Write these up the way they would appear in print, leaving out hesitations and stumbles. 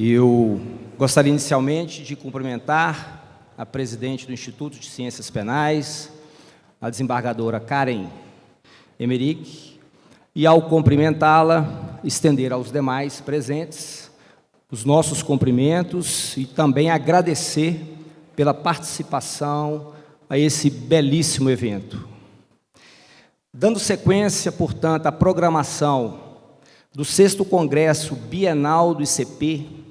Eu gostaria inicialmente de cumprimentar a presidente do Instituto de Ciências Penais, a desembargadora Karen Emerick, e ao cumprimentá-la, estender aos demais presentes os nossos cumprimentos e também agradecer pela participação a esse belíssimo evento. Dando sequência, portanto, à programação do 6º Congresso Bienal do ICP,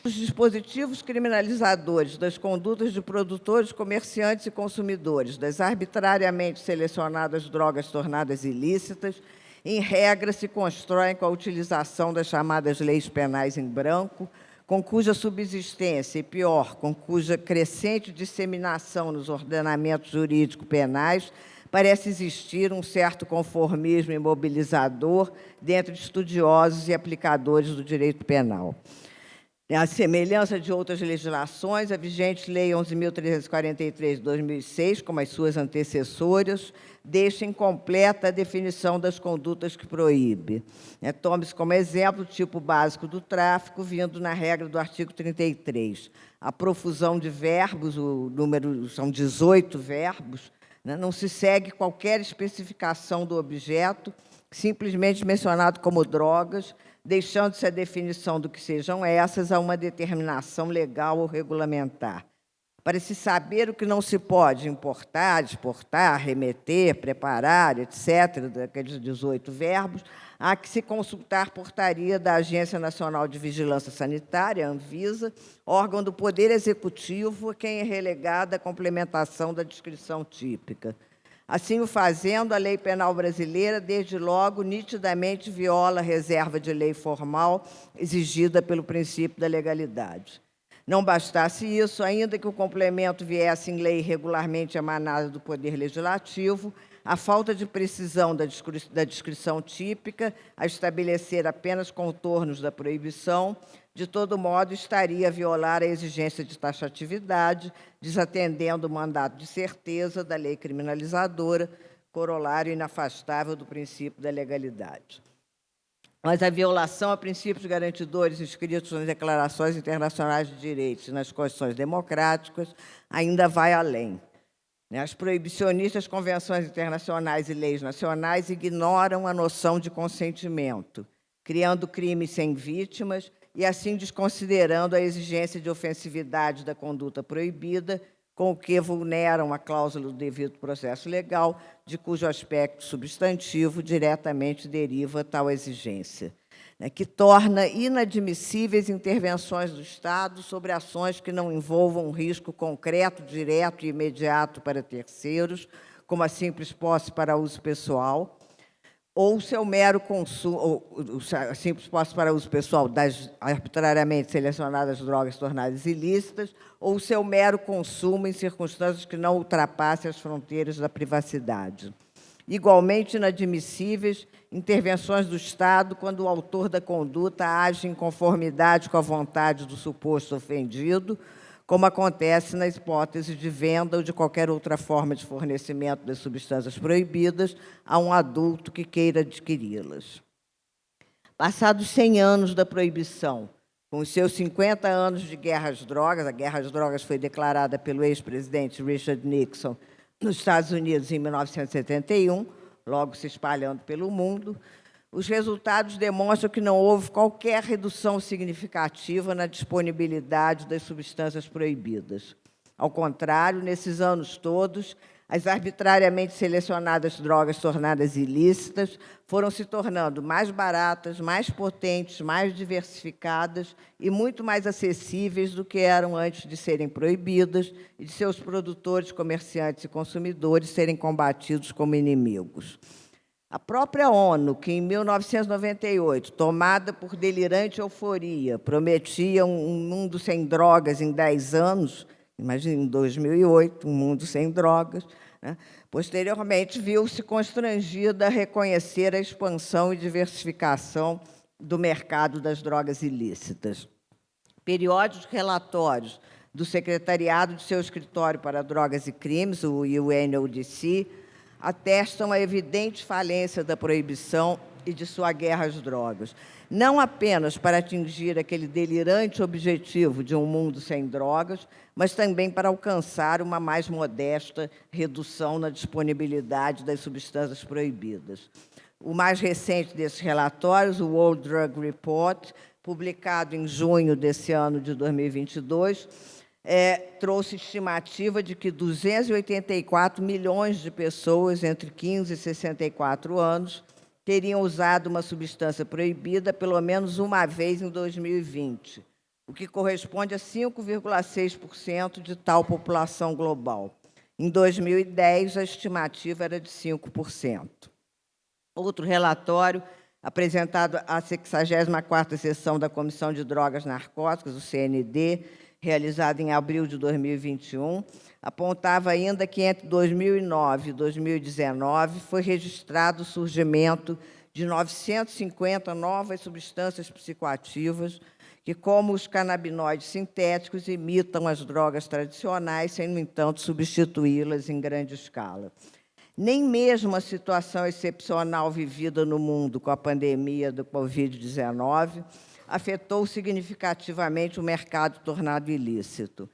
os dispositivos criminalizadores das condutas de produtores, comerciantes e consumidores das arbitrariamente selecionadas drogas tornadas ilícitas, em regra, se constroem com a utilização das chamadas leis penais em branco, com cuja subsistência, e pior, com cuja crescente disseminação nos ordenamentos jurídicos penais, parece existir um certo conformismo imobilizador dentro de estudiosos e aplicadores do direito penal. À semelhança de outras legislações, a vigente Lei 11.343 de 2006, como as suas antecessoras, deixa incompleta a definição das condutas que proíbe. Tome-se como exemplo o tipo básico do tráfico, vindo na regra do artigo 33. A profusão de verbos, o número são 18 verbos, não se segue qualquer especificação do objeto, simplesmente mencionado como drogas, deixando-se a definição do que sejam essas a uma determinação legal ou regulamentar. Para se saber o que não se pode importar, exportar, remeter, preparar, etc., daqueles 18 verbos, há que se consultar portaria da Agência Nacional de Vigilância Sanitária, Anvisa, órgão do Poder Executivo, a quem é relegada a complementação da descrição típica. Assim o fazendo, a lei penal brasileira, desde logo, nitidamente viola a reserva de lei formal exigida pelo princípio da legalidade. Não bastasse isso, ainda que o complemento viesse em lei regularmente emanada do Poder Legislativo, a falta de precisão da descrição típica, a estabelecer apenas contornos da proibição, de todo modo, estaria a violar a exigência de taxatividade, desatendendo o mandato de certeza da lei criminalizadora, corolário inafastável do princípio da legalidade. Mas a violação a princípios garantidores inscritos nas declarações internacionais de direitos e nas constituições democráticas ainda vai além. As proibicionistas convenções internacionais e leis nacionais ignoram a noção de consentimento, criando crimes sem vítimas e, assim, desconsiderando a exigência de ofensividade da conduta proibida, com o que vulneram a cláusula do devido processo legal, de cujo aspecto substantivo diretamente deriva tal exigência, que torna inadmissíveis intervenções do Estado sobre ações que não envolvam um risco concreto, direto e imediato para terceiros, como a simples posse para uso pessoal, ou seu mero consumo, simples posse para uso pessoal das arbitrariamente selecionadas drogas tornadas ilícitas, ou seu mero consumo em circunstâncias que não ultrapassem as fronteiras da privacidade. Igualmente inadmissíveis intervenções do Estado quando o autor da conduta age em conformidade com a vontade do suposto ofendido, como acontece na hipótese de venda ou de qualquer outra forma de fornecimento das substâncias proibidas a um adulto que queira adquiri-las. Passados 100 anos da proibição, com os seus 50 anos de guerra às drogas, a guerra às drogas foi declarada pelo ex-presidente Richard Nixon nos Estados Unidos em 1971, logo se espalhando pelo mundo, os resultados demonstram que não houve qualquer redução significativa na disponibilidade das substâncias proibidas. Ao contrário, nesses anos todos, as arbitrariamente selecionadas drogas tornadas ilícitas foram se tornando mais baratas, mais potentes, mais diversificadas e muito mais acessíveis do que eram antes de serem proibidas e de seus produtores, comerciantes e consumidores serem combatidos como inimigos. A própria ONU, que em 1998, tomada por delirante euforia, prometia um mundo sem drogas em 10 anos, imagine, em 2008, um mundo sem drogas, posteriormente viu-se constrangida a reconhecer a expansão e diversificação do mercado das drogas ilícitas. Periódicos relatórios do Secretariado de seu Escritório para Drogas e Crimes, o UNODC, atestam a evidente falência da proibição e de sua guerra às drogas, não apenas para atingir aquele delirante objetivo de um mundo sem drogas, mas também para alcançar uma mais modesta redução na disponibilidade das substâncias proibidas. O mais recente desses relatórios, o World Drug Report, publicado em junho desse ano de 2022, trouxe estimativa de que 284 milhões de pessoas entre 15 e 64 anos teriam usado uma substância proibida pelo menos uma vez em 2020, o que corresponde a 5,6% de tal população global. Em 2010, a estimativa era de 5%. Outro relatório, apresentado à 64ª sessão da Comissão de Drogas Narcóticas, o CND, realizado em abril de 2021, apontava ainda que entre 2009 e 2019 foi registrado o surgimento de 950 novas substâncias psicoativas que, como os canabinoides sintéticos, imitam as drogas tradicionais, sem, no entanto, substituí-las em grande escala. Nem mesmo a situação excepcional vivida no mundo com a pandemia do Covid-19 afetou significativamente o mercado tornado ilícito.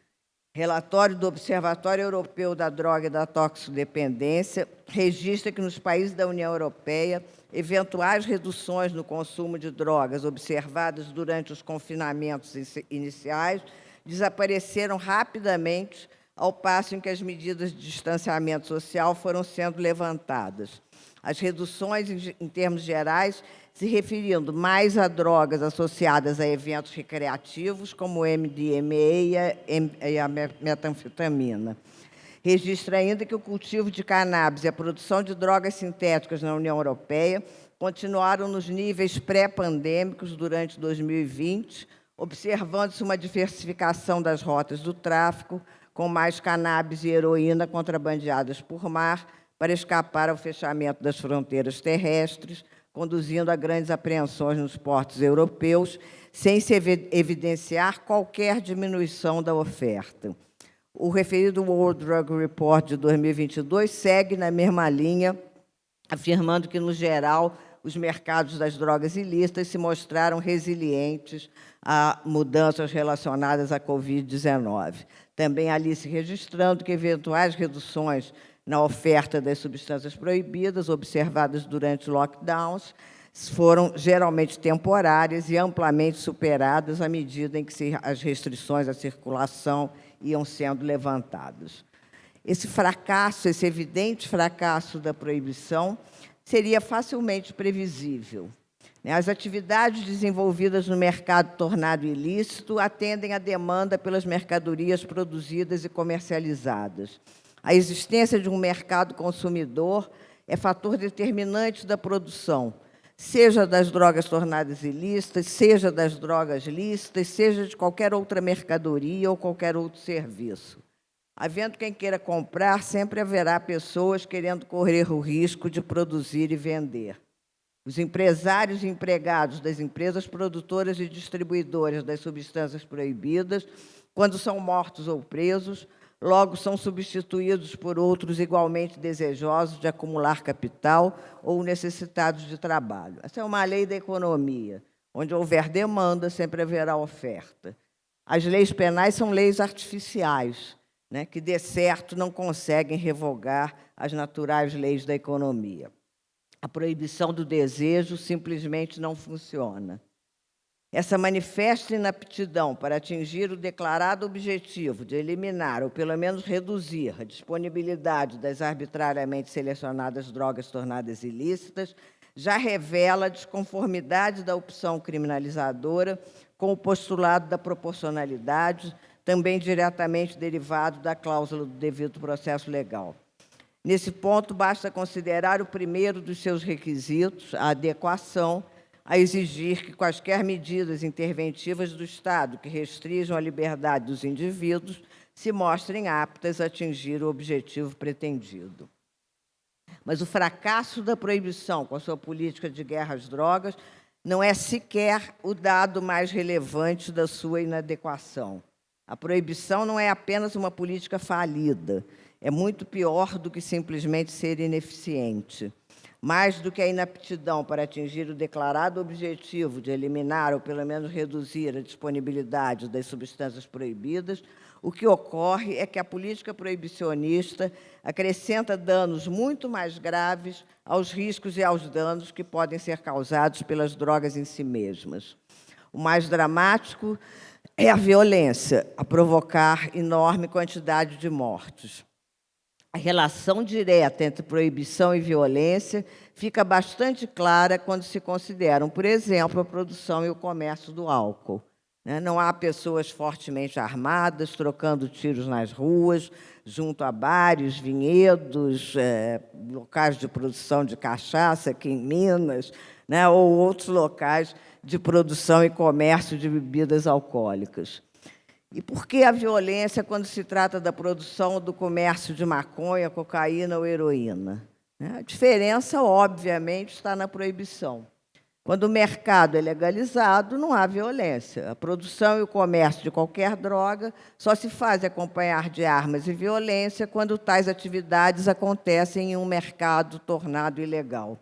Relatório do Observatório Europeu da Droga e da Toxicodependência registra que, nos países da União Europeia, eventuais reduções no consumo de drogas observadas durante os confinamentos iniciais desapareceram rapidamente, ao passo em que as medidas de distanciamento social foram sendo levantadas. As reduções, em termos gerais, se referindo mais a drogas associadas a eventos recreativos, como o MDMA e a metanfetamina. Registra ainda que o cultivo de cannabis e a produção de drogas sintéticas na União Europeia continuaram nos níveis pré-pandêmicos durante 2020, observando-se uma diversificação das rotas do tráfico, com mais cannabis e heroína contrabandeadas por mar para escapar ao fechamento das fronteiras terrestres, conduzindo a grandes apreensões nos portos europeus, sem se evidenciar qualquer diminuição da oferta. O referido World Drug Report de 2022 segue na mesma linha, afirmando que, no geral, os mercados das drogas ilícitas se mostraram resilientes a mudanças relacionadas à Covid-19. Também ali se registrando que eventuais reduções na oferta das substâncias proibidas observadas durante os lockdowns foram geralmente temporárias e amplamente superadas à medida em que as restrições à circulação iam sendo levantadas. Esse fracasso, esse evidente fracasso da proibição, seria facilmente previsível. As atividades desenvolvidas no mercado tornado ilícito atendem à demanda pelas mercadorias produzidas e comercializadas. A existência de um mercado consumidor é fator determinante da produção, seja das drogas tornadas ilícitas, seja das drogas lícitas, seja de qualquer outra mercadoria ou qualquer outro serviço. Havendo quem queira comprar, sempre haverá pessoas querendo correr o risco de produzir e vender. Os empresários e empregados das empresas produtoras e distribuidoras das substâncias proibidas, quando são mortos ou presos, logo são substituídos por outros igualmente desejosos de acumular capital ou necessitados de trabalho. Essa é uma lei da economia. Onde houver demanda, sempre haverá oferta. As leis penais são leis artificiais, que, de certo, não conseguem revogar as naturais leis da economia. A proibição do desejo simplesmente não funciona. Essa manifesta inaptidão para atingir o declarado objetivo de eliminar, ou pelo menos reduzir, a disponibilidade das arbitrariamente selecionadas drogas tornadas ilícitas já revela a desconformidade da opção criminalizadora com o postulado da proporcionalidade, também diretamente derivado da cláusula do devido processo legal. Nesse ponto, basta considerar o primeiro dos seus requisitos, a adequação, a exigir que quaisquer medidas interventivas do Estado que restringam a liberdade dos indivíduos se mostrem aptas a atingir o objetivo pretendido. Mas o fracasso da proibição com a sua política de guerra às drogas não é sequer o dado mais relevante da sua inadequação. A proibição não é apenas uma política falida, é muito pior do que simplesmente ser ineficiente. Mais do que a inaptidão para atingir o declarado objetivo de eliminar ou, pelo menos, reduzir a disponibilidade das substâncias proibidas, o que ocorre é que a política proibicionista acrescenta danos muito mais graves aos riscos e aos danos que podem ser causados pelas drogas em si mesmas. O mais dramático é a violência, a provocar enorme quantidade de mortes. A relação direta entre proibição e violência fica bastante clara quando se consideram, por exemplo, a produção e o comércio do álcool. Não há pessoas fortemente armadas trocando tiros nas ruas, junto a bares, vinhedos, locais de produção de cachaça aqui em Minas, ou outros locais de produção e comércio de bebidas alcoólicas. E por que a violência quando se trata da produção ou do comércio de maconha, cocaína ou heroína? A diferença, obviamente, está na proibição. Quando o mercado é legalizado, não há violência. A produção e o comércio de qualquer droga só se faz acompanhar de armas e violência quando tais atividades acontecem em um mercado tornado ilegal.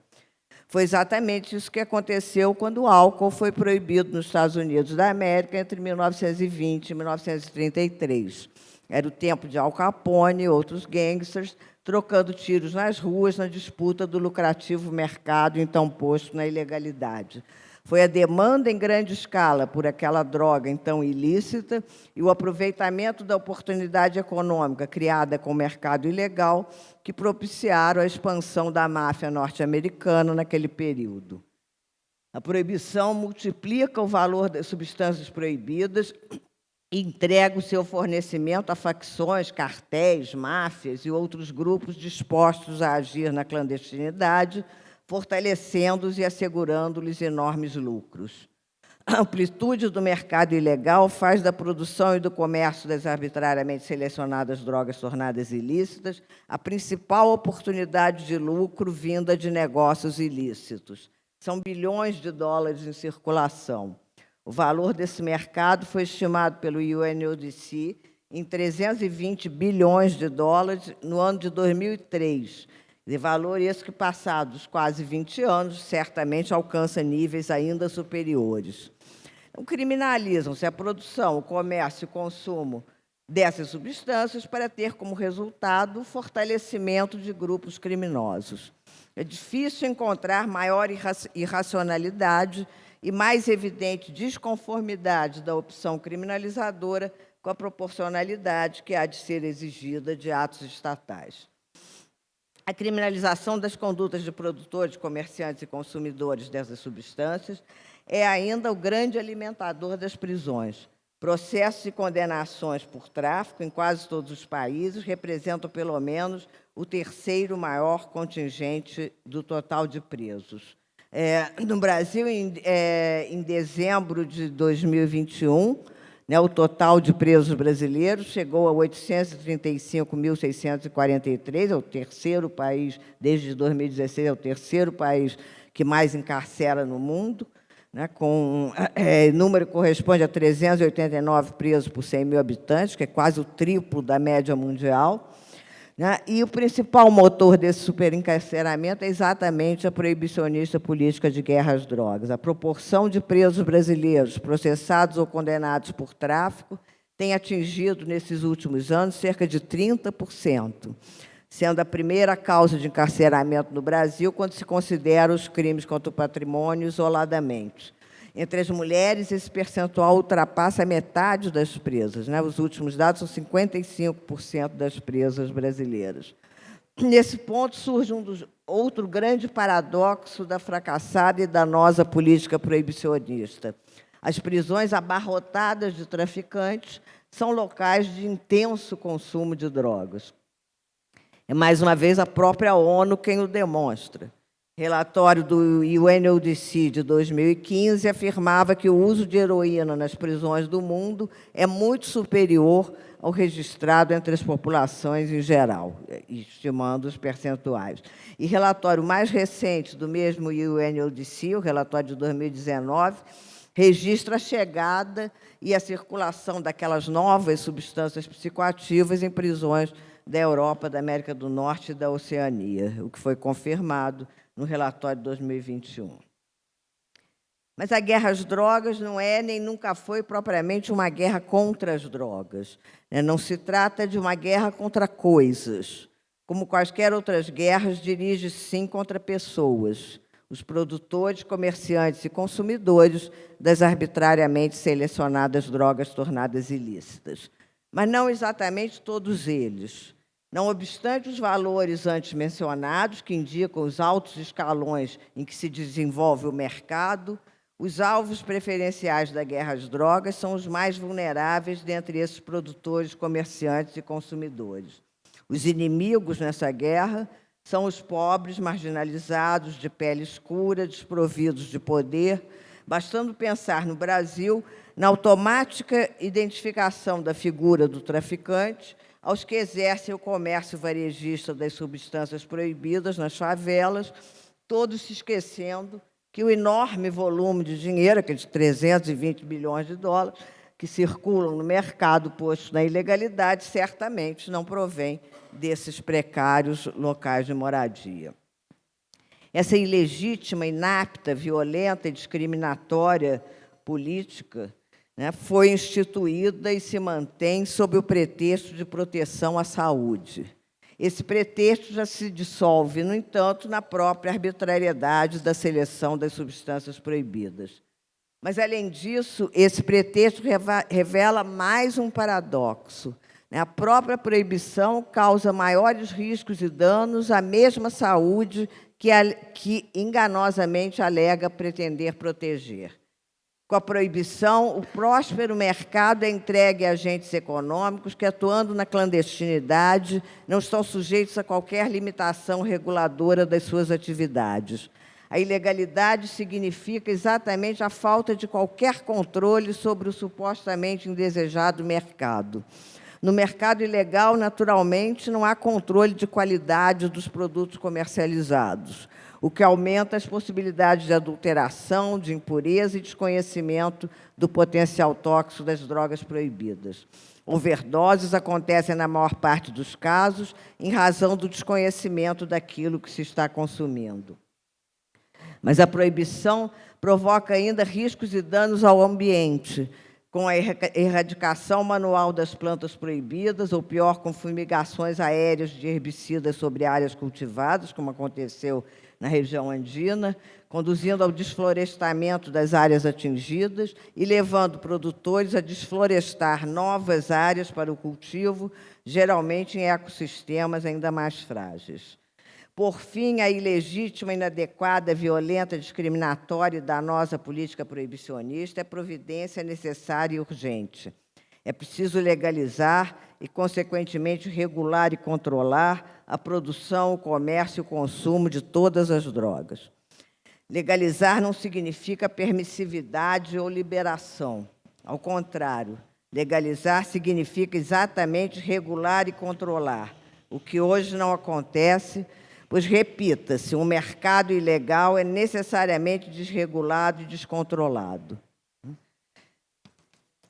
Foi exatamente isso que aconteceu quando o álcool foi proibido nos Estados Unidos da América entre 1920 e 1933. Era o tempo de Al Capone e outros gangsters trocando tiros nas ruas na disputa do lucrativo mercado então posto na ilegalidade. Foi a demanda em grande escala por aquela droga então ilícita e o aproveitamento da oportunidade econômica criada com o mercado ilegal que propiciaram a expansão da máfia norte-americana naquele período. A proibição multiplica o valor das substâncias proibidas e entrega o seu fornecimento a facções, cartéis, máfias e outros grupos dispostos a agir na clandestinidade, fortalecendo-os e assegurando-lhes enormes lucros. A amplitude do mercado ilegal faz da produção e do comércio das arbitrariamente selecionadas drogas tornadas ilícitas a principal oportunidade de lucro vinda de negócios ilícitos. São bilhões de dólares em circulação. O valor desse mercado foi estimado pelo UNODC em 320 bilhões de dólares no ano de 2003, de valor esse que, passados quase 20 anos, certamente alcança níveis ainda superiores. Então, criminalizam-se a produção, o comércio e o consumo dessas substâncias para ter como resultado o fortalecimento de grupos criminosos. É difícil encontrar maior irracionalidade e mais evidente desconformidade da opção criminalizadora com a proporcionalidade que há de ser exigida de atos estatais. A criminalização das condutas de produtores, comerciantes e consumidores dessas substâncias é ainda o grande alimentador das prisões. Processos e condenações por tráfico em quase todos os países representam, pelo menos, o terceiro maior contingente do total de presos. No Brasil, em dezembro de 2021, o total de presos brasileiros chegou a 835.643, é o terceiro país, desde 2016, é o terceiro país que mais encarcera no mundo, com número que corresponde a 389 presos por 100 mil habitantes, que é quase o triplo da média mundial. E o principal motor desse superencarceramento é exatamente a proibicionista política de guerra às drogas. A proporção de presos brasileiros processados ou condenados por tráfico tem atingido, nesses últimos anos, cerca de 30%, sendo a primeira causa de encarceramento no Brasil quando se considera os crimes contra o patrimônio isoladamente. Entre as mulheres, esse percentual ultrapassa a metade das presas. Os últimos dados são 55% das presas brasileiras. Nesse ponto, surge outro grande paradoxo da fracassada e danosa política proibicionista. As prisões abarrotadas de traficantes são locais de intenso consumo de drogas. É, mais uma vez, a própria ONU quem o demonstra. Relatório do UNODC de 2015 afirmava que o uso de heroína nas prisões do mundo é muito superior ao registrado entre as populações em geral, estimando os percentuais. E relatório mais recente do mesmo UNODC, o relatório de 2019, registra a chegada e a circulação daquelas novas substâncias psicoativas em prisões da Europa, da América do Norte e da Oceania, o que foi confirmado no relatório de 2021. Mas a guerra às drogas não é nem nunca foi propriamente uma guerra contra as drogas. Não se trata de uma guerra contra coisas. Como quaisquer outras guerras, dirige-se sim contra pessoas, os produtores, comerciantes e consumidores das arbitrariamente selecionadas drogas tornadas ilícitas. Mas não exatamente todos eles. Não obstante os valores antes mencionados, que indicam os altos escalões em que se desenvolve o mercado, os alvos preferenciais da guerra às drogas são os mais vulneráveis dentre esses produtores, comerciantes e consumidores. Os inimigos nessa guerra são os pobres, marginalizados, de pele escura, desprovidos de poder, bastando pensar no Brasil na automática identificação da figura do traficante aos que exercem o comércio varejista das substâncias proibidas nas favelas, todos se esquecendo que o enorme volume de dinheiro, aqueles 320 bilhões de dólares, que circulam no mercado posto na ilegalidade, certamente não provém desses precários locais de moradia. Essa ilegítima, inapta, violenta e discriminatória política foi instituída e se mantém sob o pretexto de proteção à saúde. Esse pretexto já se dissolve, no entanto, na própria arbitrariedade da seleção das substâncias proibidas. Mas, além disso, esse pretexto revela mais um paradoxo. A própria proibição causa maiores riscos e danos à mesma saúde que enganosamente alega pretender proteger. Com a proibição, o próspero mercado é entregue a agentes econômicos que, atuando na clandestinidade, não estão sujeitos a qualquer limitação reguladora das suas atividades. A ilegalidade significa exatamente a falta de qualquer controle sobre o supostamente indesejado mercado. No mercado ilegal, naturalmente, não há controle de qualidade dos produtos comercializados, o que aumenta as possibilidades de adulteração, de impureza e desconhecimento do potencial tóxico das drogas proibidas. Overdoses acontecem na maior parte dos casos em razão do desconhecimento daquilo que se está consumindo. Mas a proibição provoca ainda riscos e danos ao ambiente, com a erradicação manual das plantas proibidas, ou pior, com fumigações aéreas de herbicidas sobre áreas cultivadas, como aconteceu na região andina, conduzindo ao desflorestamento das áreas atingidas e levando produtores a desflorestar novas áreas para o cultivo, geralmente em ecossistemas ainda mais frágeis. Por fim, a ilegítima, inadequada, violenta, discriminatória e danosa política proibicionista é providência necessária e urgente. É preciso legalizar e, consequentemente, regular e controlar a produção, o comércio e o consumo de todas as drogas. Legalizar não significa permissividade ou liberação. Ao contrário, legalizar significa exatamente regular e controlar, o que hoje não acontece, pois, repita-se, um mercado ilegal é necessariamente desregulado e descontrolado.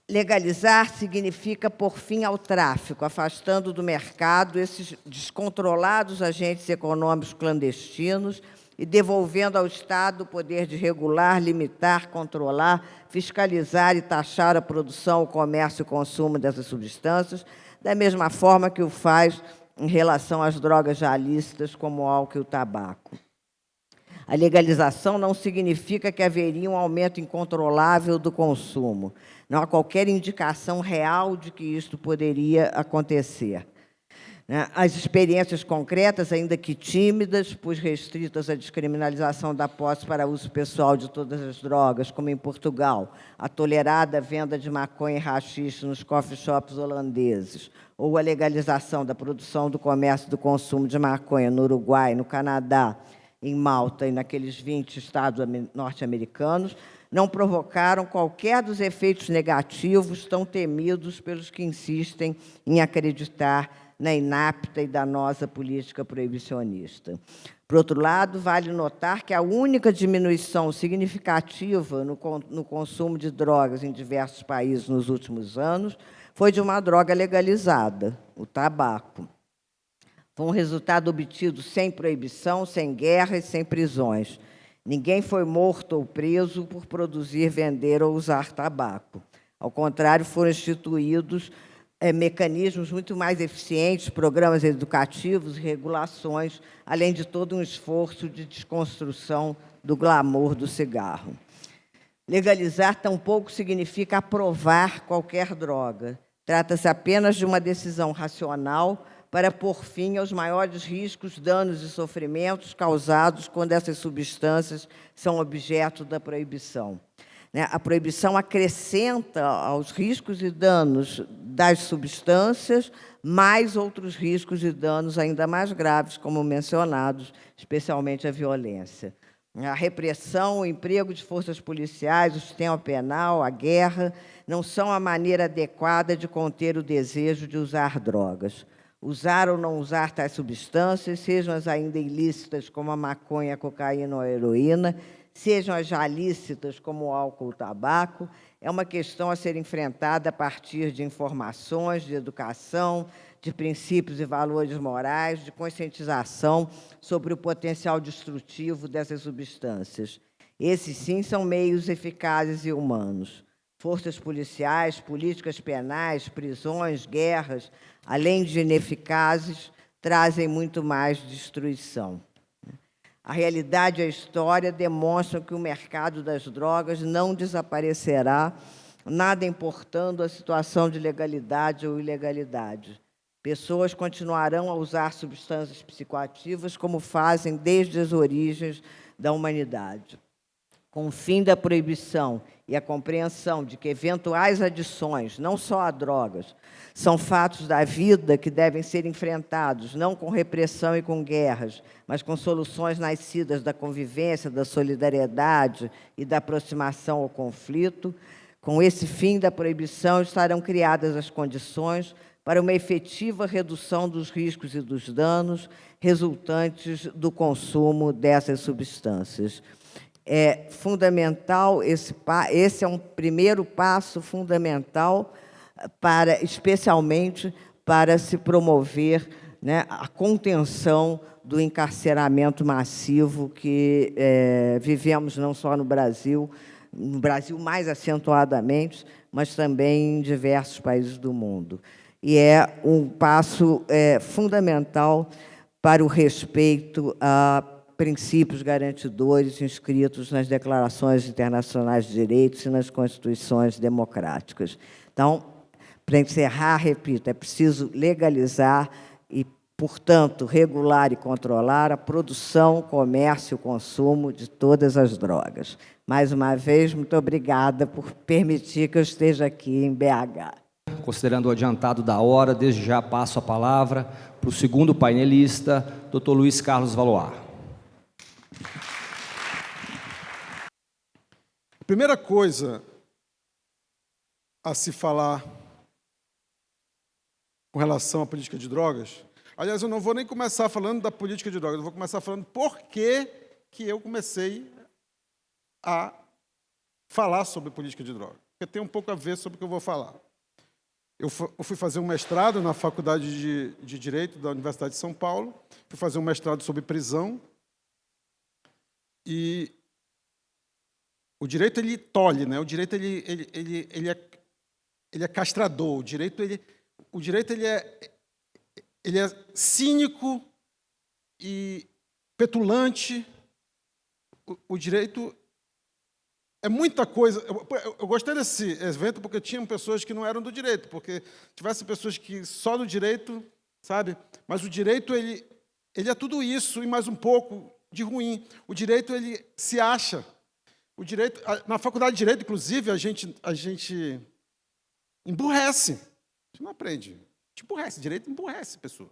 Legalizar significa pôr fim ao tráfico, afastando do mercado esses descontrolados agentes econômicos clandestinos e devolvendo ao Estado o poder de regular, limitar, controlar, fiscalizar e taxar a produção, o comércio e o consumo dessas substâncias, da mesma forma que o faz em relação às drogas já lícitas, como o álcool e o tabaco. A legalização não significa que haveria um aumento incontrolável do consumo. Não há qualquer indicação real de que isto poderia acontecer. As experiências concretas, ainda que tímidas, pois restritas à descriminalização da posse para uso pessoal de todas as drogas, como em Portugal, a tolerada venda de maconha e haxixe nos coffee shops holandeses, ou a legalização da produção, do comércio e do consumo de maconha no Uruguai, no Canadá, em Malta e naqueles 20 estados norte-americanos, não provocaram qualquer dos efeitos negativos tão temidos pelos que insistem em acreditar na inapta e danosa política proibicionista. Por outro lado, vale notar que a única diminuição significativa no consumo de drogas em diversos países nos últimos anos foi de uma droga legalizada, o tabaco. Foi um resultado obtido sem proibição, sem guerra e sem prisões. Ninguém foi morto ou preso por produzir, vender ou usar tabaco. Ao contrário, foram instituídos mecanismos muito mais eficientes, programas educativos e regulações, além de todo um esforço de desconstrução do glamour do cigarro. Legalizar tampouco significa aprovar qualquer droga. Trata-se apenas de uma decisão racional para pôr fim aos maiores riscos, danos e sofrimentos causados quando essas substâncias são objeto da proibição. A proibição acrescenta aos riscos e danos das substâncias mais outros riscos e danos ainda mais graves, como mencionados, especialmente a violência. A repressão, o emprego de forças policiais, o sistema penal, a guerra, não são a maneira adequada de conter o desejo de usar drogas. Usar ou não usar tais substâncias, sejam as ainda ilícitas, como a maconha, a cocaína ou a heroína, sejam as já lícitas, como o álcool ou o tabaco, é uma questão a ser enfrentada a partir de informações, de educação, de princípios e valores morais, de conscientização sobre o potencial destrutivo dessas substâncias. Esses, sim, são meios eficazes e humanos. Forças policiais, políticas penais, prisões, guerras, além de ineficazes, trazem muito mais destruição. A realidade e a história demonstram que o mercado das drogas não desaparecerá, nada importando a situação de legalidade ou ilegalidade. Pessoas continuarão a usar substâncias psicoativas como fazem desde as origens da humanidade. Com o fim da proibição e a compreensão de que eventuais adições, não só a drogas, são fatos da vida que devem ser enfrentados, não com repressão e com guerras, mas com soluções nascidas da convivência, da solidariedade e da aproximação ao conflito, com esse fim da proibição estarão criadas as condições para uma efetiva redução dos riscos e dos danos resultantes do consumo dessas substâncias. É fundamental, esse é um primeiro passo fundamental, especialmente para se promover, a contenção do encarceramento massivo que vivemos não só no Brasil mais acentuadamente, mas também em diversos países do mundo. E é um passo fundamental para o respeito a princípios garantidores inscritos nas declarações internacionais de direitos e nas constituições democráticas. Então, para encerrar, repito, é preciso legalizar e, portanto, regular e controlar a produção, comércio e consumo de todas as drogas. Mais uma vez, muito obrigada por permitir que eu esteja aqui em BH. Considerando o adiantado da hora, desde já passo a palavra para o segundo painelista, Dr. Luiz Carlos Valois. A primeira coisa a se falar com relação à política de drogas, aliás, eu não vou nem começar falando da política de drogas, eu vou começar falando por que eu comecei a falar sobre política de drogas, porque tem um pouco a ver sobre o que eu vou falar. Eu fui fazer um mestrado na Faculdade de Direito da Universidade de São Paulo, fui fazer um mestrado sobre prisão, e o direito, ele tolhe, né? O direito, ele é castrador. O direito, ele é cínico e petulante. O direito é muita coisa. Eu gostei desse evento porque tinham pessoas que não eram do direito, porque tivesse pessoas que só do direito, sabe? Mas o direito, ele é tudo isso e mais um pouco de ruim. O direito, ele se acha. O direito, na faculdade de Direito, inclusive, a gente emburrece. A gente não aprende. A gente emburrece. Direito emburrece a pessoa.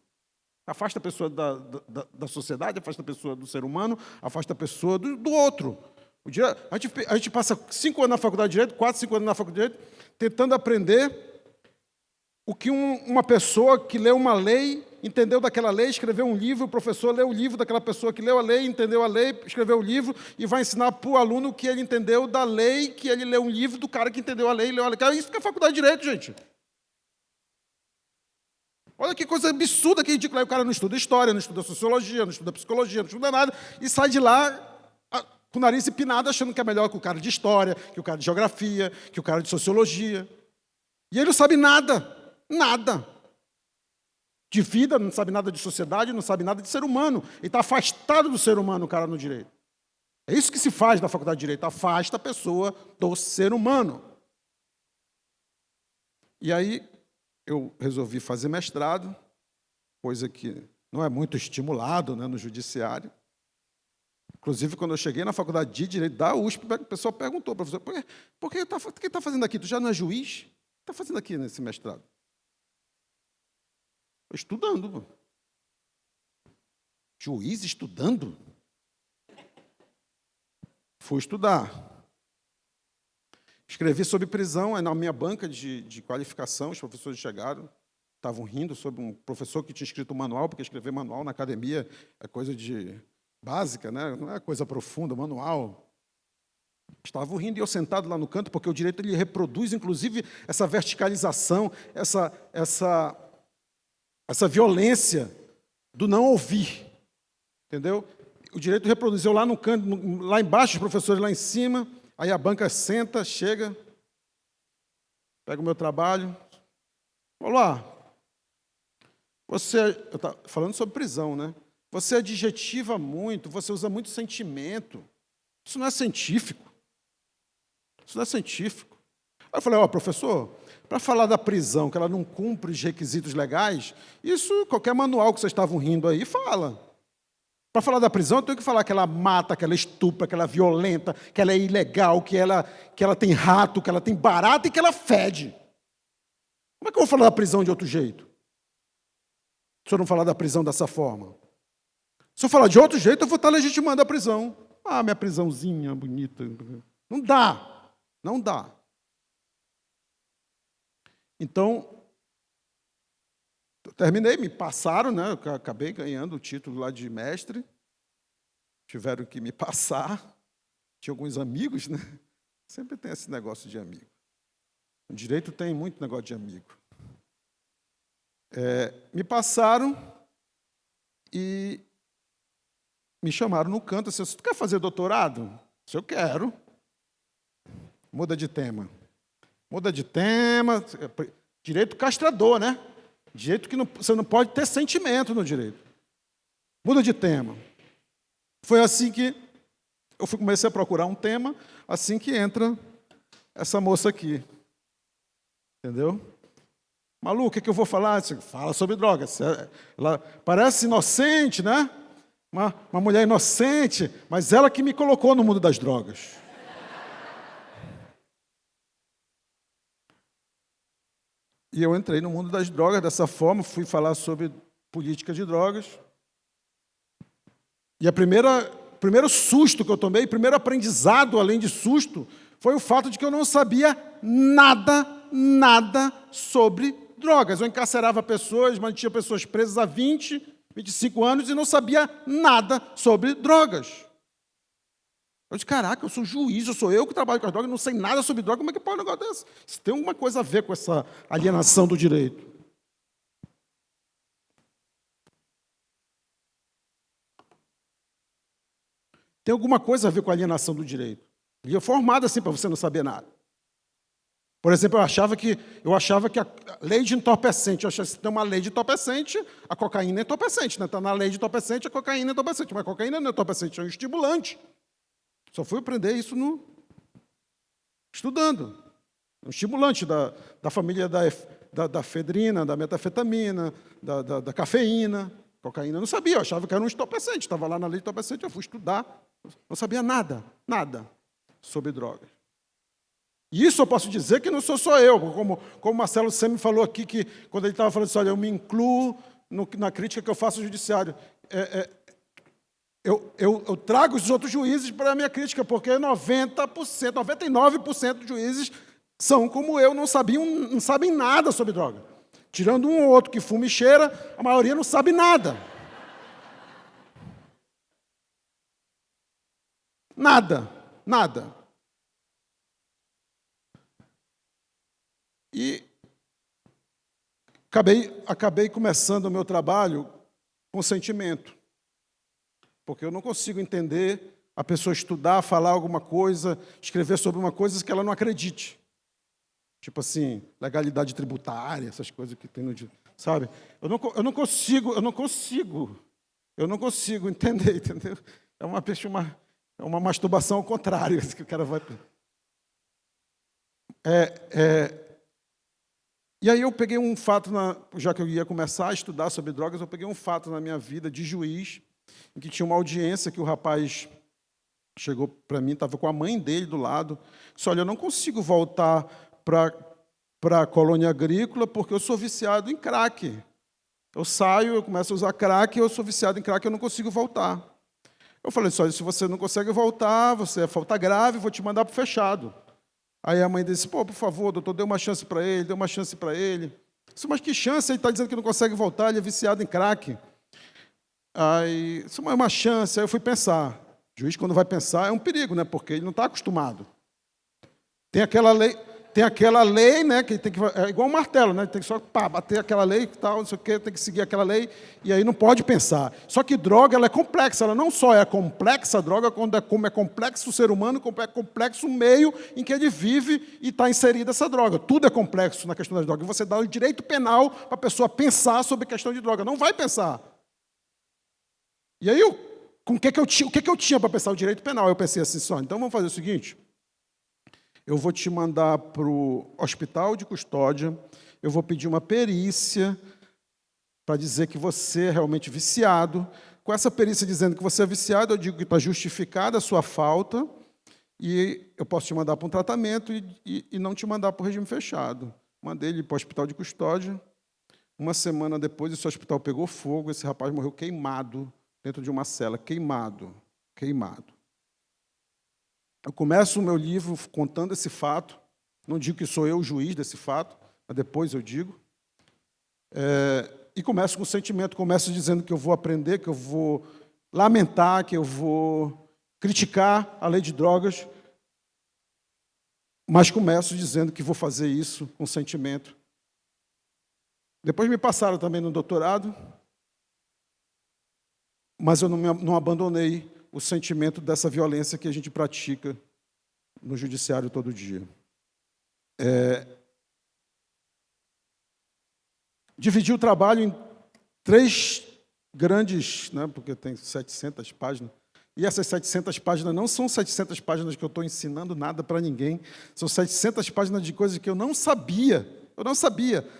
Afasta a pessoa da sociedade, afasta a pessoa do ser humano, afasta a pessoa do outro. A gente passa 5 anos na faculdade de Direito, 4, 5 anos na faculdade de Direito, tentando aprender o que uma pessoa que leu uma lei, entendeu daquela lei, escreveu um livro, o professor leu o livro daquela pessoa que leu a lei, entendeu a lei, escreveu o livro e vai ensinar para o aluno o que ele entendeu da lei, que ele leu um livro do cara que entendeu a lei, leu a lei. Isso que é faculdade de Direito, gente. Olha que coisa absurda, que ridícula. Aí o cara não estuda história, não estuda sociologia, não estuda psicologia, não estuda nada, e sai de lá com o nariz empinado, achando que é melhor que o cara de história, que o cara de geografia, que o cara de sociologia. E ele não sabe nada, nada. De vida, não sabe nada de sociedade, não sabe nada de ser humano. Ele está afastado do ser humano, o cara no direito. É isso que se faz na faculdade de Direito, afasta a pessoa do ser humano. E aí eu resolvi fazer mestrado, coisa que não é muito estimulado, né, no judiciário. Inclusive, quando eu cheguei na faculdade de Direito da USP, o pessoal perguntou, professor, por que está fazendo aqui? Tu já não é juiz? O que está fazendo aqui nesse mestrado? Estudando. Pô. Juiz estudando? Fui estudar. Escrevi sobre prisão, na minha banca de qualificação, os professores chegaram, estavam rindo sobre um professor que tinha escrito manual, porque escrever manual na academia é coisa de básica, né? Não é coisa profunda, manual. Estavam rindo e eu sentado lá no canto, porque o direito ele reproduz, inclusive, essa verticalização, essa violência do não ouvir. Entendeu? O direito reproduziu lá no canto, lá embaixo, os professores lá em cima, aí a banca senta, chega, pega o meu trabalho, olá, você, eu estava falando sobre prisão, né? Você adjetiva muito, você usa muito sentimento, isso não é científico, isso não é científico. Aí eu falei, ó, professor, para falar da prisão, que ela não cumpre os requisitos legais, isso qualquer manual que vocês estavam rindo aí fala. Para falar da prisão, eu tenho que falar que ela mata, que ela estupra, que ela é violenta, que ela é ilegal, que ela tem rato, que ela tem barata e que ela fede. Como é que eu vou falar da prisão de outro jeito? Se eu não falar da prisão dessa forma. Se eu falar de outro jeito, eu vou estar legitimando a prisão. Ah, minha prisãozinha bonita. Não dá. Não dá. Então, eu terminei, me passaram, né? Eu acabei ganhando o título lá de mestre. Tiveram que me passar. Tinha alguns amigos, né? Sempre tem esse negócio de amigo. O direito tem muito negócio de amigo. Me passaram e me chamaram no canto, assim, você quer fazer doutorado? Se eu quero. Muda de tema. Muda de tema. Direito castrador, né? Direito que você não pode ter sentimento no direito. Muda de tema. Foi assim que eu comecei a procurar um tema, assim que entra essa moça aqui. Entendeu? Malu, o que eu vou falar? Fala sobre drogas. Ela parece inocente, né? Uma mulher inocente, mas ela que me colocou no mundo das drogas. E eu entrei no mundo das drogas dessa forma, fui falar sobre política de drogas. E o primeiro susto que eu tomei, primeiro aprendizado, além de susto, foi o fato de que eu não sabia nada sobre drogas. Eu encarcerava pessoas, mantinha pessoas presas há 20, 25 anos e não sabia nada sobre drogas. Eu disse, caraca, eu sou juiz, sou eu que trabalho com as drogas, não sei nada sobre drogas, como é que pode um negócio desse? Isso tem alguma coisa a ver com essa alienação do direito. Tem alguma coisa a ver com a alienação do direito. E eu formado assim para você não saber nada. Por exemplo, eu achava que a lei de entorpecente, eu achava que se tem uma lei de entorpecente, a cocaína é entorpecente, né? Está na lei de entorpecente, a cocaína é entorpecente, mas a cocaína não é entorpecente, é um estimulante. Só fui aprender isso estudando. Um estimulante da família da efedrina, da metafetamina, da cafeína. Cocaína eu não sabia, eu achava que era um entorpecente. Estava lá na lei de entorpecente, eu fui estudar. Não sabia nada sobre drogas. E isso eu posso dizer que não sou só eu, como o Marcelo sempre falou aqui, que quando ele estava falando assim, olha, eu me incluo na crítica que eu faço ao judiciário. Eu trago os outros juízes para a minha crítica, porque 99% dos juízes são como eu, não sabem nada sobre droga. Tirando um ou outro que fuma e cheira, a maioria não sabe nada. Nada. E acabei começando o meu trabalho com sentimento, porque eu não consigo entender a pessoa estudar, falar alguma coisa, escrever sobre uma coisa que ela não acredite. Tipo assim, legalidade tributária, essas coisas que tem no dia, sabe? Eu não consigo entender, entendeu? É uma masturbação ao contrário, isso que o cara vai... E aí eu peguei um fato, já que eu ia começar a estudar sobre drogas, eu peguei um fato na minha vida de juiz, em que tinha uma audiência que o rapaz chegou para mim, estava com a mãe dele do lado, disse, olha, eu não consigo voltar para a colônia agrícola porque eu sou viciado em crack. Eu saio, eu começo a usar crack, eu sou viciado em crack, eu não consigo voltar. Eu falei, olha, se você não consegue voltar, você é falta grave, vou te mandar para o fechado. Aí a mãe disse, pô, por favor, doutor, dê uma chance para ele, dê uma chance para ele. Eu disse, mas que chance? Ele está dizendo que não consegue voltar, ele é viciado em crack. Aí, isso é uma chance. Aí eu fui pensar. O juiz, quando vai pensar, é um perigo, né? Porque ele não está acostumado. Tem aquela lei, né? Que tem que, é igual um martelo, né? Tem que só bater aquela lei e tal, não sei o quê, tem que seguir aquela lei, e aí não pode pensar. Só que droga, ela é complexa, ela não só é complexa a droga, como é complexo o ser humano, como é complexo o meio em que ele vive e está inserida essa droga. Tudo é complexo na questão das drogas. Você dá o direito penal para a pessoa pensar sobre a questão de droga. Não vai pensar. E aí, o que eu tinha para pensar o direito penal? Eu pensei assim, só, então vamos fazer o seguinte, eu vou te mandar para o hospital de custódia, eu vou pedir uma perícia para dizer que você é realmente viciado. Com essa perícia dizendo que você é viciado, eu digo que está justificada a sua falta e eu posso te mandar para um tratamento e não te mandar para o regime fechado. Mandei ele para o hospital de custódia. Uma semana depois, esse hospital pegou fogo, esse rapaz morreu queimado dentro de uma cela, queimado. Eu começo o meu livro contando esse fato, não digo que sou eu o juiz desse fato, mas depois eu digo, e começo com sentimento, começo dizendo que eu vou aprender, que eu vou lamentar, que eu vou criticar a lei de drogas, mas começo dizendo que vou fazer isso com sentimento. Depois me passaram também no doutorado, mas eu não abandonei o sentimento dessa violência que a gente pratica no judiciário todo dia. Dividi o trabalho em 3 grandes, né, porque tem 700 páginas, e essas 700 páginas não são 700 páginas que eu estou ensinando nada para ninguém, são 700 páginas de coisas que eu não sabia,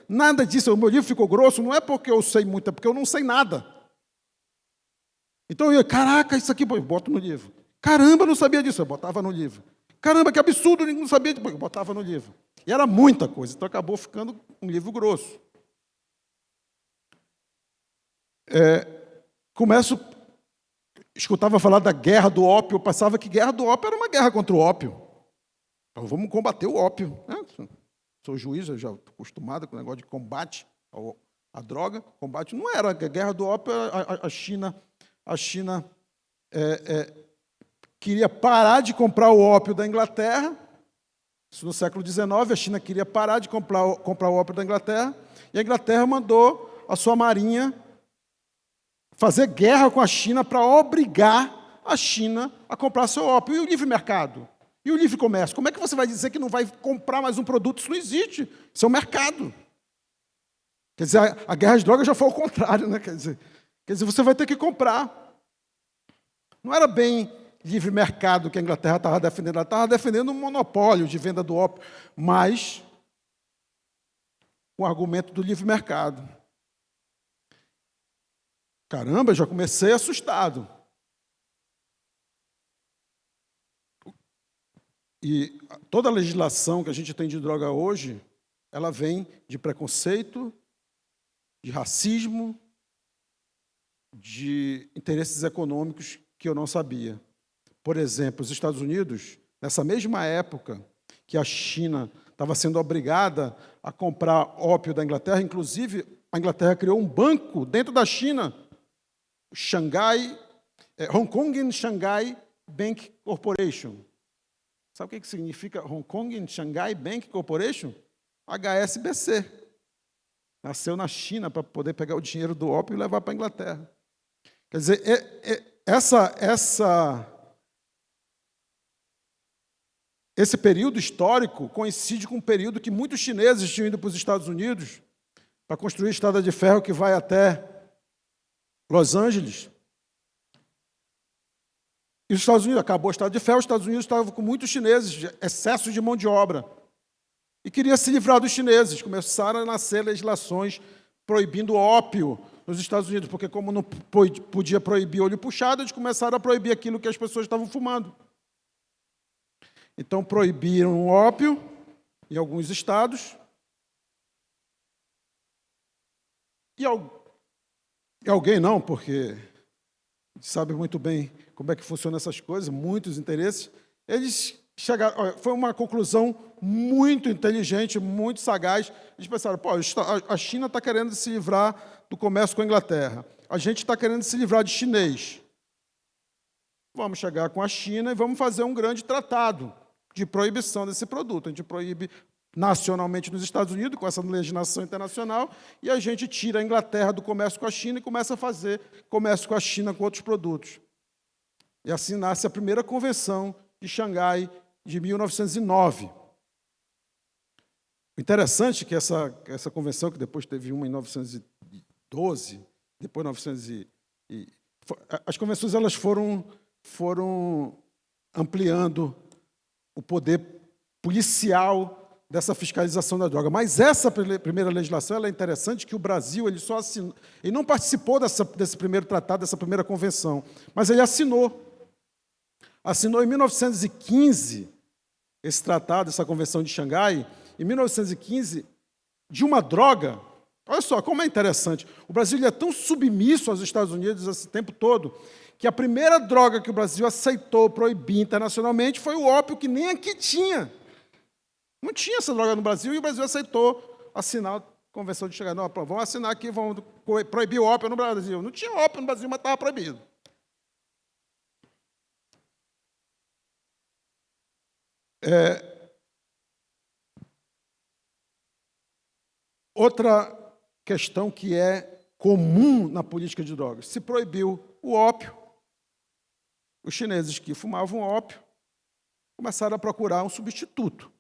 nada disso. O meu livro ficou grosso, não é porque eu sei muito, é porque eu não sei nada. Então eu ia, caraca, isso aqui, eu boto no livro. Caramba, eu não sabia disso, eu botava no livro. Caramba, que absurdo, eu não sabia disso, eu botava no livro. E era muita coisa, então acabou ficando um livro grosso. Escutava falar da guerra do ópio, eu pensava que guerra do ópio era uma guerra contra o ópio. Então vamos combater o ópio. Sou juiz, eu já estou acostumado com o negócio de combate à droga. Combate não era a guerra do ópio, a China queria parar de comprar o ópio da Inglaterra. Isso no século XIX, a China queria parar de comprar o ópio da Inglaterra, e a Inglaterra mandou a sua marinha fazer guerra com a China para obrigar a China a comprar seu ópio. E o livre mercado? E o livre comércio? Como é que você vai dizer que não vai comprar mais um produto? Isso não existe. Isso é um mercado. Quer dizer, a guerra às drogas já foi ao contrário, né? Quer dizer, você vai ter que comprar. Não era bem livre mercado que a Inglaterra estava defendendo, ela estava defendendo um monopólio de venda do ópio, mas com o argumento do livre mercado. Caramba, eu já comecei assustado. E toda a legislação que a gente tem de droga hoje, ela vem de preconceito, de racismo, de interesses econômicos que eu não sabia. Por exemplo, os Estados Unidos, nessa mesma época que a China estava sendo obrigada a comprar ópio da Inglaterra, inclusive a Inglaterra criou um banco dentro da China, Hong Kong and Shanghai Bank Corporation. Sabe o que significa Hong Kong and Shanghai Bank Corporation? HSBC. nasceu na China para poder pegar o dinheiro do ópio e levar para a Inglaterra. Quer dizer, esse período histórico coincide com um período que muitos chineses tinham ido para os Estados Unidos para construir a estrada de ferro que vai até Los Angeles. E os Estados Unidos, acabou a estrada de ferro, os Estados Unidos estavam com muitos chineses, excesso de mão de obra. E queria se livrar dos chineses. Começaram a nascer legislações proibindo ópio nos Estados Unidos, porque como não podia proibir olho puxado, eles começaram a proibir aquilo que as pessoas estavam fumando. Então, proibiram o ópio em alguns estados. E alguém não, porque sabe muito bem como é que funcionam essas coisas, muitos interesses. Eles chegaram, foi uma conclusão muito inteligente, muito sagaz. Eles pensaram, pô, a China está querendo se livrar do comércio com a Inglaterra. A gente está querendo se livrar de chinês. Vamos chegar com a China e vamos fazer um grande tratado de proibição desse produto. A gente proíbe nacionalmente nos Estados Unidos, com essa legislação internacional, e a gente tira a Inglaterra do comércio com a China e começa a fazer comércio com a China com outros produtos. E assim nasce a primeira convenção de Xangai, de 1909. O interessante é que essa convenção, que depois teve uma em 1912, depois 1900 as convenções elas foram ampliando o poder policial dessa fiscalização da droga. Mas essa primeira legislação ela é interessante, que o Brasil ele só assinou, ele não participou desse primeiro tratado, dessa primeira convenção, mas ele assinou. Assinou em 1915 esse tratado, essa convenção de Xangai, em 1915, de uma droga. Olha só como é interessante. O Brasil é tão submisso aos Estados Unidos esse tempo todo, que a primeira droga que o Brasil aceitou proibir internacionalmente foi o ópio, que nem aqui tinha. Não tinha essa droga no Brasil, e o Brasil aceitou assinar a Convenção de Xangai. Não, vamos assinar aqui, vamos proibir o ópio no Brasil. Não tinha ópio no Brasil, mas estava proibido. Outra questão que é comum na política de drogas. Se proibiu o ópio, os chineses que fumavam ópio começaram a procurar um substituto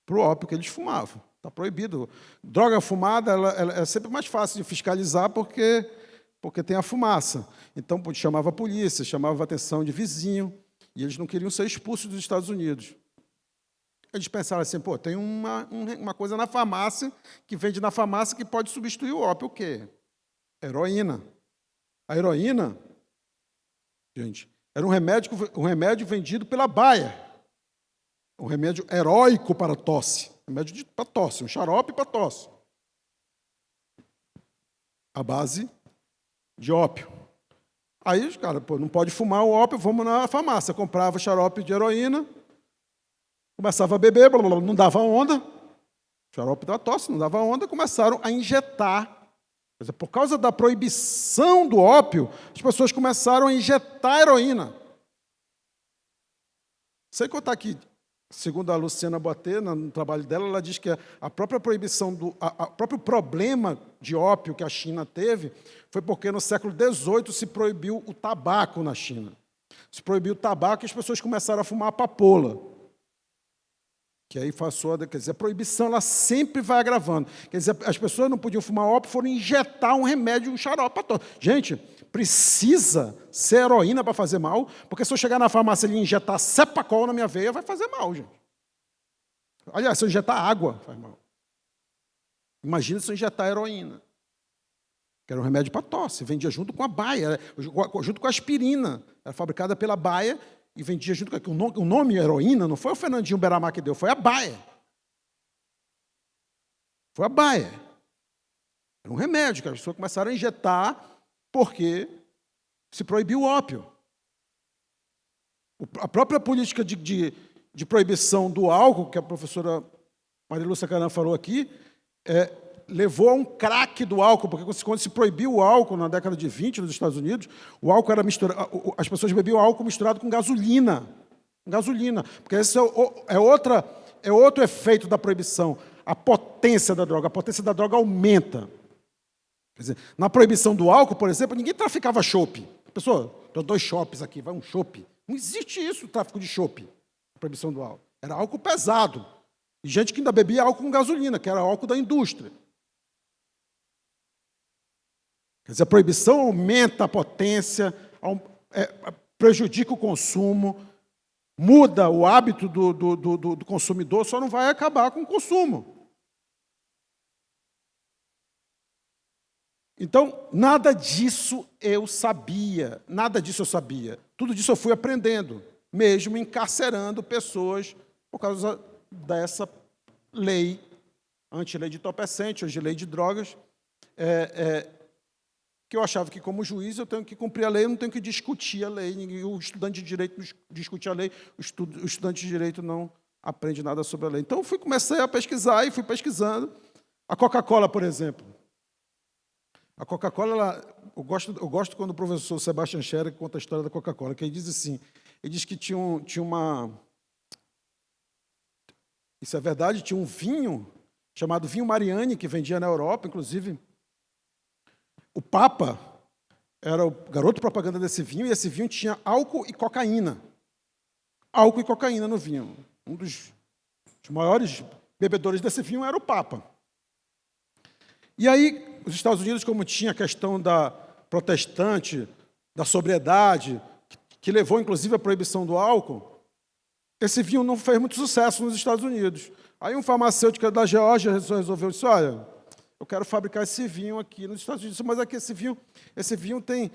para o ópio que eles fumavam. Está proibido. Droga fumada ela é sempre mais fácil de fiscalizar porque tem a fumaça. Então, chamava a polícia, chamava a atenção de vizinho, e eles não queriam ser expulsos dos Estados Unidos. Eles pensaram assim, pô, tem uma coisa na farmácia, que vende na farmácia, que pode substituir o ópio. O quê? Heroína. A heroína, gente, era um remédio vendido pela Bayer. Um remédio heróico para tosse. Remédio para tosse, um xarope para tosse. A base de ópio. Aí os caras, pô, não pode fumar o ópio, vamos na farmácia. Comprava xarope de heroína, começava a beber, blá, blá, blá, não dava onda, xarope da tosse, não dava onda, começaram a injetar. Quer dizer, por causa da proibição do ópio, as pessoas começaram a injetar heroína. Sem contar que, segundo a Luciana Boatê, no trabalho dela, ela diz que a própria proibição, o próprio problema de ópio que a China teve foi porque no século XVIII se proibiu o tabaco na China. Se proibiu o tabaco e as pessoas começaram a fumar a papoula. Que aí passou, quer dizer, a proibição ela sempre vai agravando. Quer dizer, as pessoas não podiam fumar ópio, foram injetar um remédio, um xarope para tosse. Gente, precisa ser heroína para fazer mal, porque se eu chegar na farmácia e injetar Cepacol na minha veia, vai fazer mal, gente. Aliás, se eu injetar água, faz mal. Imagina se eu injetar heroína, que era um remédio para tosse, vendia junto com a Bayer, junto com a aspirina, era fabricada pela Bayer, e vendia junto com o nome heroína, não foi o Fernandinho Beramar que deu, foi a Bayer. Foi a Bayer. Era um remédio que as pessoas começaram a injetar porque se proibiu o ópio. A própria política de proibição do álcool, que a professora Maria Lúcia Caran falou aqui, levou a um craque do álcool, porque quando se proibiu o álcool na década de 20 nos Estados Unidos, o álcool era misturado, as pessoas bebiam álcool misturado com gasolina. Porque esse é outro efeito da proibição. a potência da droga. A potência da droga aumenta. Quer dizer, na proibição do álcool, por exemplo, ninguém traficava chopp. Pessoal, tem 2 chopps aqui, vai um chopp. Não existe isso, o tráfico de chopp, a proibição do álcool. Era álcool pesado. E gente que ainda bebia álcool com gasolina, que era álcool da indústria. Quer dizer, a proibição aumenta a potência, prejudica o consumo, muda o hábito do consumidor, só não vai acabar com o consumo. Então, nada disso eu sabia, Tudo disso eu fui aprendendo, mesmo encarcerando pessoas por causa dessa lei, anti-lei de entorpecente, hoje lei de drogas, que eu achava que, como juiz, eu tenho que cumprir a lei, eu não tenho que discutir a lei. O estudante de direito discute a lei, o estudante de direito não aprende nada sobre a lei. Então, comecei a pesquisar e fui pesquisando. A Coca-Cola, por exemplo. A Coca-Cola, eu gosto quando o professor Sebastian Scherer conta a história da Coca-Cola, que ele diz assim, ele diz que tinha uma... Isso é verdade, tinha um vinho chamado vinho Mariani, que vendia na Europa, inclusive. O Papa era o garoto propaganda desse vinho, e esse vinho tinha álcool e cocaína. Álcool e cocaína no vinho. Um dos maiores bebedores desse vinho era o Papa. E aí, os Estados Unidos, como tinha a questão da protestante, da sobriedade, que levou, inclusive, à proibição do álcool, esse vinho não fez muito sucesso nos Estados Unidos. Aí um farmacêutico da Geórgia resolveu, disse, olha, eu quero fabricar esse vinho aqui nos Estados Unidos, mas aqui esse vinho tem...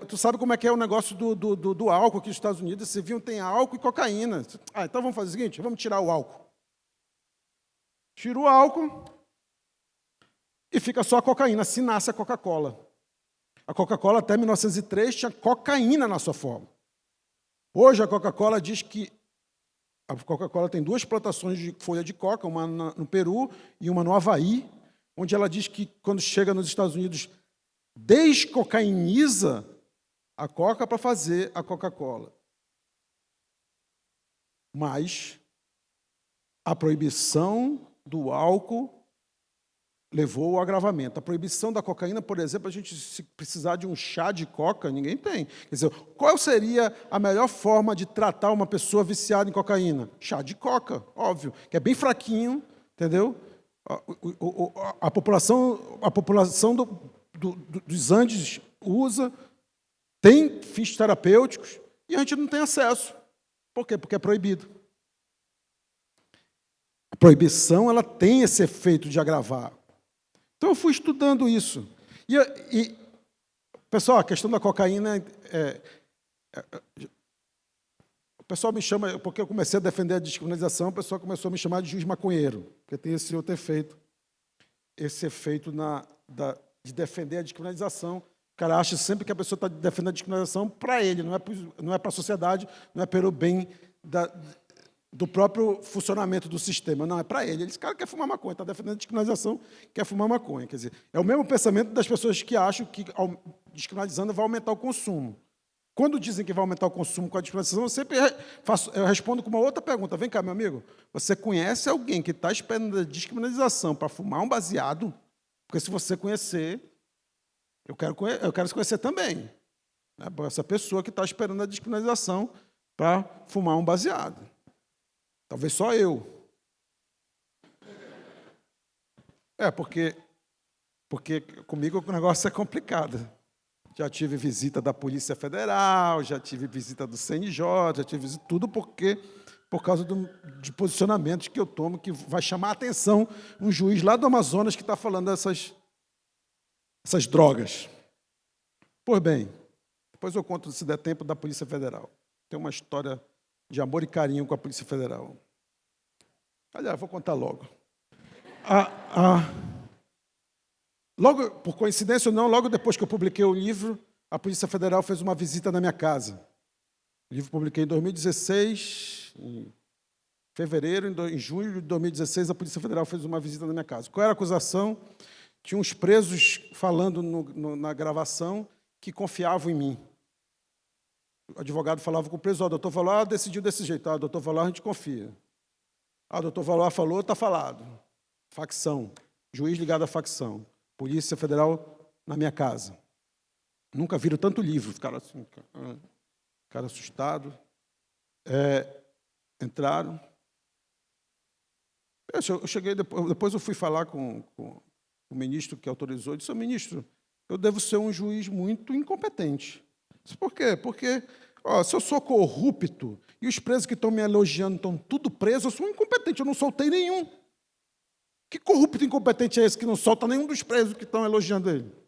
tu sabe como é que é o negócio do álcool aqui nos Estados Unidos? Esse vinho tem álcool e cocaína. Então vamos fazer o seguinte, vamos tirar o álcool. Tira o álcool e fica só a cocaína, assim nasce a Coca-Cola. A Coca-Cola, até 1903, tinha cocaína na sua forma. Hoje a Coca-Cola diz que a Coca-Cola tem 2 plantações de folha de coca, uma no Peru e uma no Havaí, onde ela diz que, quando chega nos Estados Unidos, descocainiza a coca para fazer a Coca-Cola. Mas a proibição do álcool levou ao agravamento. A proibição da cocaína, por exemplo, a gente, se precisar de um chá de coca, ninguém tem. Quer dizer, qual seria a melhor forma de tratar uma pessoa viciada em cocaína? Chá de coca, óbvio, que é bem fraquinho, entendeu? A população dos Andes usa, tem fins terapêuticos, e a gente não tem acesso. Por quê? Porque é proibido. A proibição, ela tem esse efeito de agravar. Então, eu fui estudando isso. E pessoal, a questão da cocaína... o pessoal me chama, porque eu comecei a defender a descriminalização, o pessoal começou a me chamar de juiz maconheiro, porque tem esse outro efeito. Esse efeito de defender a descriminalização. O cara acha sempre que a pessoa está defendendo a descriminalização para ele, não é para a sociedade, não é pelo bem do próprio funcionamento do sistema, não, é para ele. Esse cara quer fumar maconha, está defendendo a descriminalização, quer fumar maconha. Quer dizer, é o mesmo pensamento das pessoas que acham que, descriminalizando, vai aumentar o consumo. Quando dizem que vai aumentar o consumo com a descriminalização, eu respondo com uma outra pergunta. Vem cá, meu amigo, você conhece alguém que está esperando a descriminalização para fumar um baseado? Porque, se você conhecer, eu quero se conhecer também. Né? Essa pessoa que está esperando a descriminalização para fumar um baseado. Talvez só eu. Porque comigo o negócio é complicado. Já tive visita da Polícia Federal, já tive visita do CNJ, já tive visita, tudo por causa de posicionamentos que eu tomo, que vai chamar a atenção um juiz lá do Amazonas que está falando dessas drogas. Pois bem, depois eu conto, se der tempo, da Polícia Federal. Tem uma história de amor e carinho com a Polícia Federal. Aliás, vou contar logo. Logo, por coincidência ou não, logo depois que eu publiquei o livro, a Polícia Federal fez uma visita na minha casa. O livro eu publiquei em 2016, em fevereiro, em junho de 2016, a Polícia Federal fez uma visita na minha casa. Qual era a acusação? Tinha uns presos falando na gravação que confiavam em mim. O advogado falava com o preso, o doutor Valois decidiu desse jeito, o doutor Valois a gente confia. O doutor Valois falou, está falado. facção, juiz ligado à facção, Polícia Federal na minha casa. Nunca viram tanto livro, ficaram assim, ficaram assustados. Entraram. Eu cheguei, depois eu fui falar com o ministro que autorizou, eu disse, ministro, eu devo ser um juiz muito incompetente. Disse, por quê? Porque, se eu sou corrupto e os presos que estão me elogiando estão tudo presos, eu sou um incompetente, eu não soltei nenhum. Que corrupto incompetente é esse que não solta nenhum dos presos que estão elogiando ele?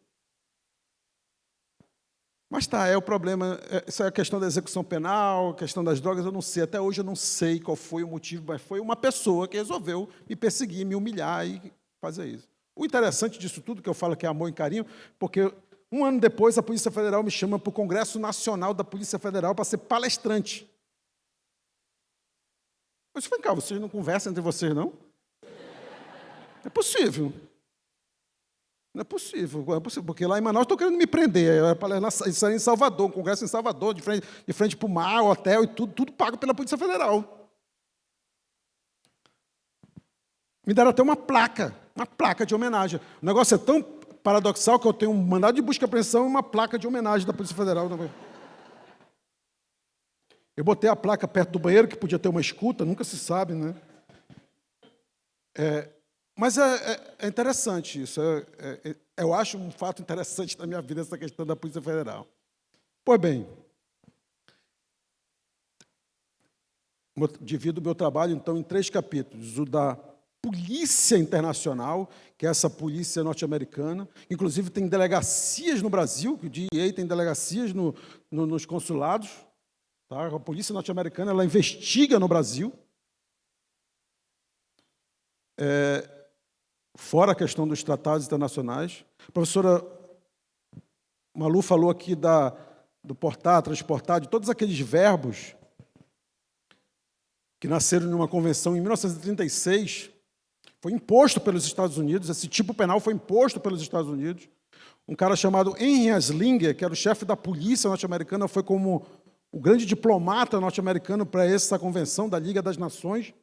Mas é o problema, isso é a questão da execução penal, a questão das drogas, eu não sei, até hoje eu não sei qual foi o motivo, mas foi uma pessoa que resolveu me perseguir, me humilhar e fazer isso. O interessante disso tudo, que eu falo que é amor e carinho, porque um ano depois a Polícia Federal me chama para o Congresso Nacional da Polícia Federal para ser palestrante. Eu disse, vem cá, vocês não conversam entre vocês, não? É possível. Não é possível, porque lá em Manaus estão querendo me prender. Isso aí em Salvador, um congresso em Salvador, de frente para o mar, o hotel e tudo pago pela Polícia Federal. Me deram até uma placa de homenagem. O negócio é tão paradoxal que eu tenho um mandado de busca e apreensão e uma placa de homenagem da Polícia Federal também. Eu botei a placa perto do banheiro, que podia ter uma escuta, nunca se sabe, né? Mas é interessante isso. Eu acho um fato interessante da minha vida essa questão da Polícia Federal. Pois bem, divido o meu trabalho, então, em 3 capítulos. O da Polícia Internacional, que é essa polícia norte-americana. Inclusive, tem delegacias no Brasil, o DEA tem delegacias nos consulados. Tá? A polícia norte-americana ela investiga no Brasil. Fora a questão dos tratados internacionais. A professora Malu falou aqui do portar, transportar, de todos aqueles verbos que nasceram numa convenção em 1936, foi imposto pelos Estados Unidos, esse tipo penal foi imposto pelos Estados Unidos. Um cara chamado Henry Anslinger, que era o chefe da polícia norte-americana, foi como o grande diplomata norte-americano para essa convenção da Liga das Nações.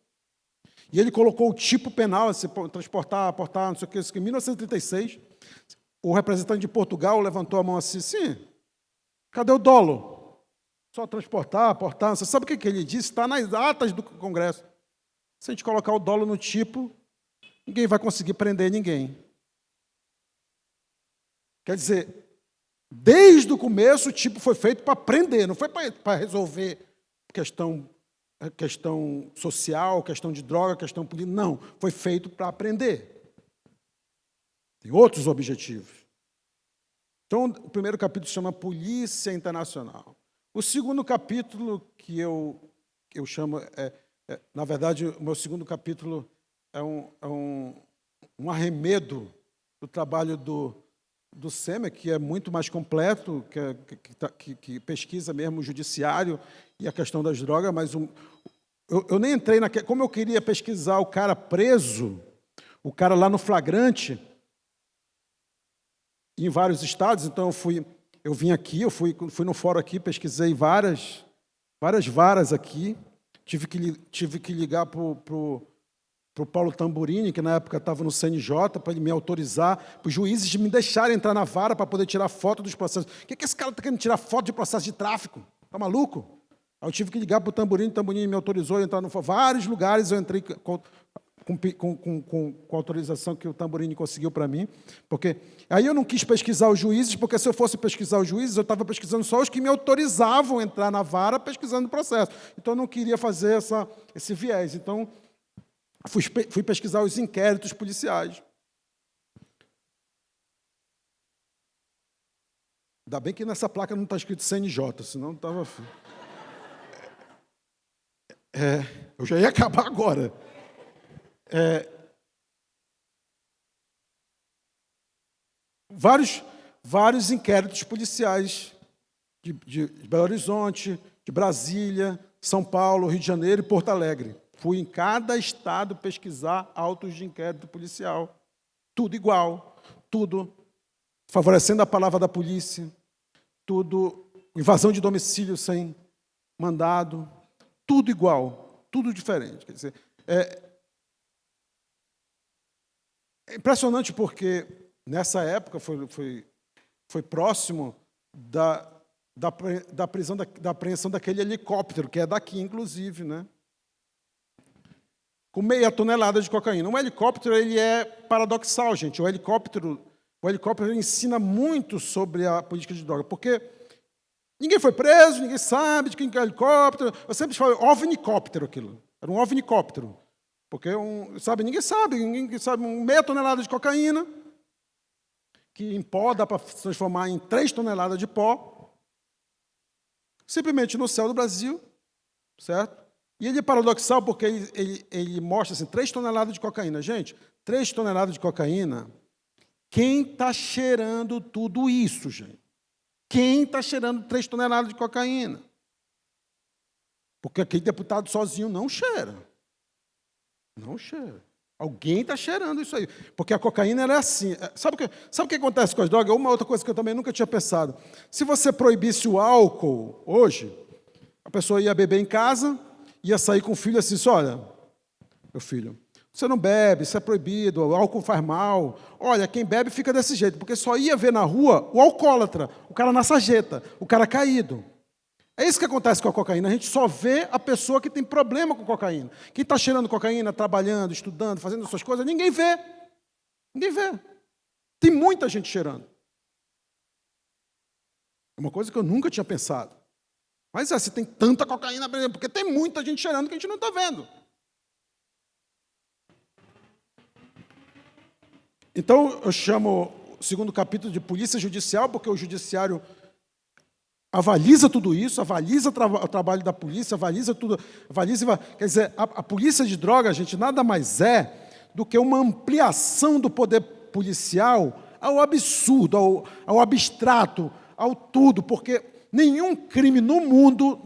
E ele colocou o tipo penal, transportar, aportar, não sei o que, isso em 1936. O representante de Portugal levantou a mão assim, sim, cadê o dolo? Só transportar, aportar. Você sabe o que ele disse? Está nas atas do Congresso. Se a gente colocar o dolo no tipo, ninguém vai conseguir prender ninguém. Quer dizer, desde o começo o tipo foi feito para prender, não foi para resolver questão social, questão de droga, questão política. Não, foi feito para aprender. Tem outros objetivos. Então, o primeiro capítulo se chama Polícia Internacional. O segundo capítulo, que eu chamo, na verdade, o meu segundo capítulo é um arremedo do trabalho do SEMEC, que é muito mais completo, que pesquisa mesmo o judiciário e a questão das drogas, mas eu nem entrei como eu queria pesquisar o cara preso, o cara lá no flagrante, em vários estados, então eu vim aqui, eu fui no fórum aqui, pesquisei várias varas aqui, tive que ligar para o Paulo Tamburini, que na época estava no CNJ, para ele me autorizar, para os juízes me deixarem entrar na vara para poder tirar foto dos processos. O que esse cara está querendo tirar foto de processo de tráfico? Está maluco? Aí eu tive que ligar para o Tamburini me autorizou a entrar no fórum. Vários lugares eu entrei com a autorização que o Tamburini conseguiu para mim, porque aí eu não quis pesquisar os juízes, porque se eu fosse pesquisar os juízes, eu estava pesquisando só os que me autorizavam a entrar na vara pesquisando o processo. Então, eu não queria fazer esse viés. Então, fui pesquisar os inquéritos policiais. Ainda bem que nessa placa não está escrito CNJ, senão estava... eu já ia acabar agora. Vários inquéritos policiais de Belo Horizonte, de Brasília, São Paulo, Rio de Janeiro e Porto Alegre. Fui em cada estado pesquisar autos de inquérito policial. Tudo igual, tudo favorecendo a palavra da polícia, tudo invasão de domicílio sem mandado, tudo igual, tudo diferente. Quer dizer, É impressionante porque, nessa época, foi próximo da prisão, da apreensão daquele helicóptero, que é daqui, inclusive, né? Com meia tonelada de cocaína. Um helicóptero, ele é paradoxal, gente. O helicóptero ensina muito sobre a política de droga, porque ninguém foi preso, ninguém sabe de quem é o helicóptero. Eu sempre falo ovnicóptero aquilo. Era um ovnicóptero. Porque, ninguém sabe, meia tonelada de cocaína, que em pó dá para se transformar em 3 toneladas de pó, simplesmente no céu do Brasil, certo? E ele é paradoxal porque ele mostra assim, 3 toneladas de cocaína. Gente, 3 toneladas de cocaína, quem está cheirando tudo isso, gente? Quem está cheirando 3 toneladas de cocaína? Porque aquele deputado sozinho não cheira. Não cheira. Alguém está cheirando isso aí. Porque a cocaína era assim. Sabe o que acontece com as drogas? Uma outra coisa que eu também nunca tinha pensado. Se você proibisse o álcool hoje, a pessoa ia beber em casa, ia sair com o filho assim, olha, meu filho, você não bebe, isso é proibido, o álcool faz mal. Olha, quem bebe fica desse jeito, porque só ia ver na rua o alcoólatra, o cara na sarjeta, o cara caído. É isso que acontece com a cocaína. A gente só vê a pessoa que tem problema com cocaína. Quem está cheirando cocaína, trabalhando, estudando, fazendo essas coisas, ninguém vê. Ninguém vê. Tem muita gente cheirando. É uma coisa que eu nunca tinha pensado. Mas se tem tanta cocaína, porque tem muita gente cheirando que a gente não está vendo. Então, eu chamo o segundo capítulo de polícia judicial, porque o judiciário avaliza tudo isso, avaliza o trabalho da polícia, avaliza tudo. Quer dizer, a polícia de drogas, gente, nada mais é do que uma ampliação do poder policial ao absurdo, ao abstrato, ao tudo, porque nenhum crime no mundo,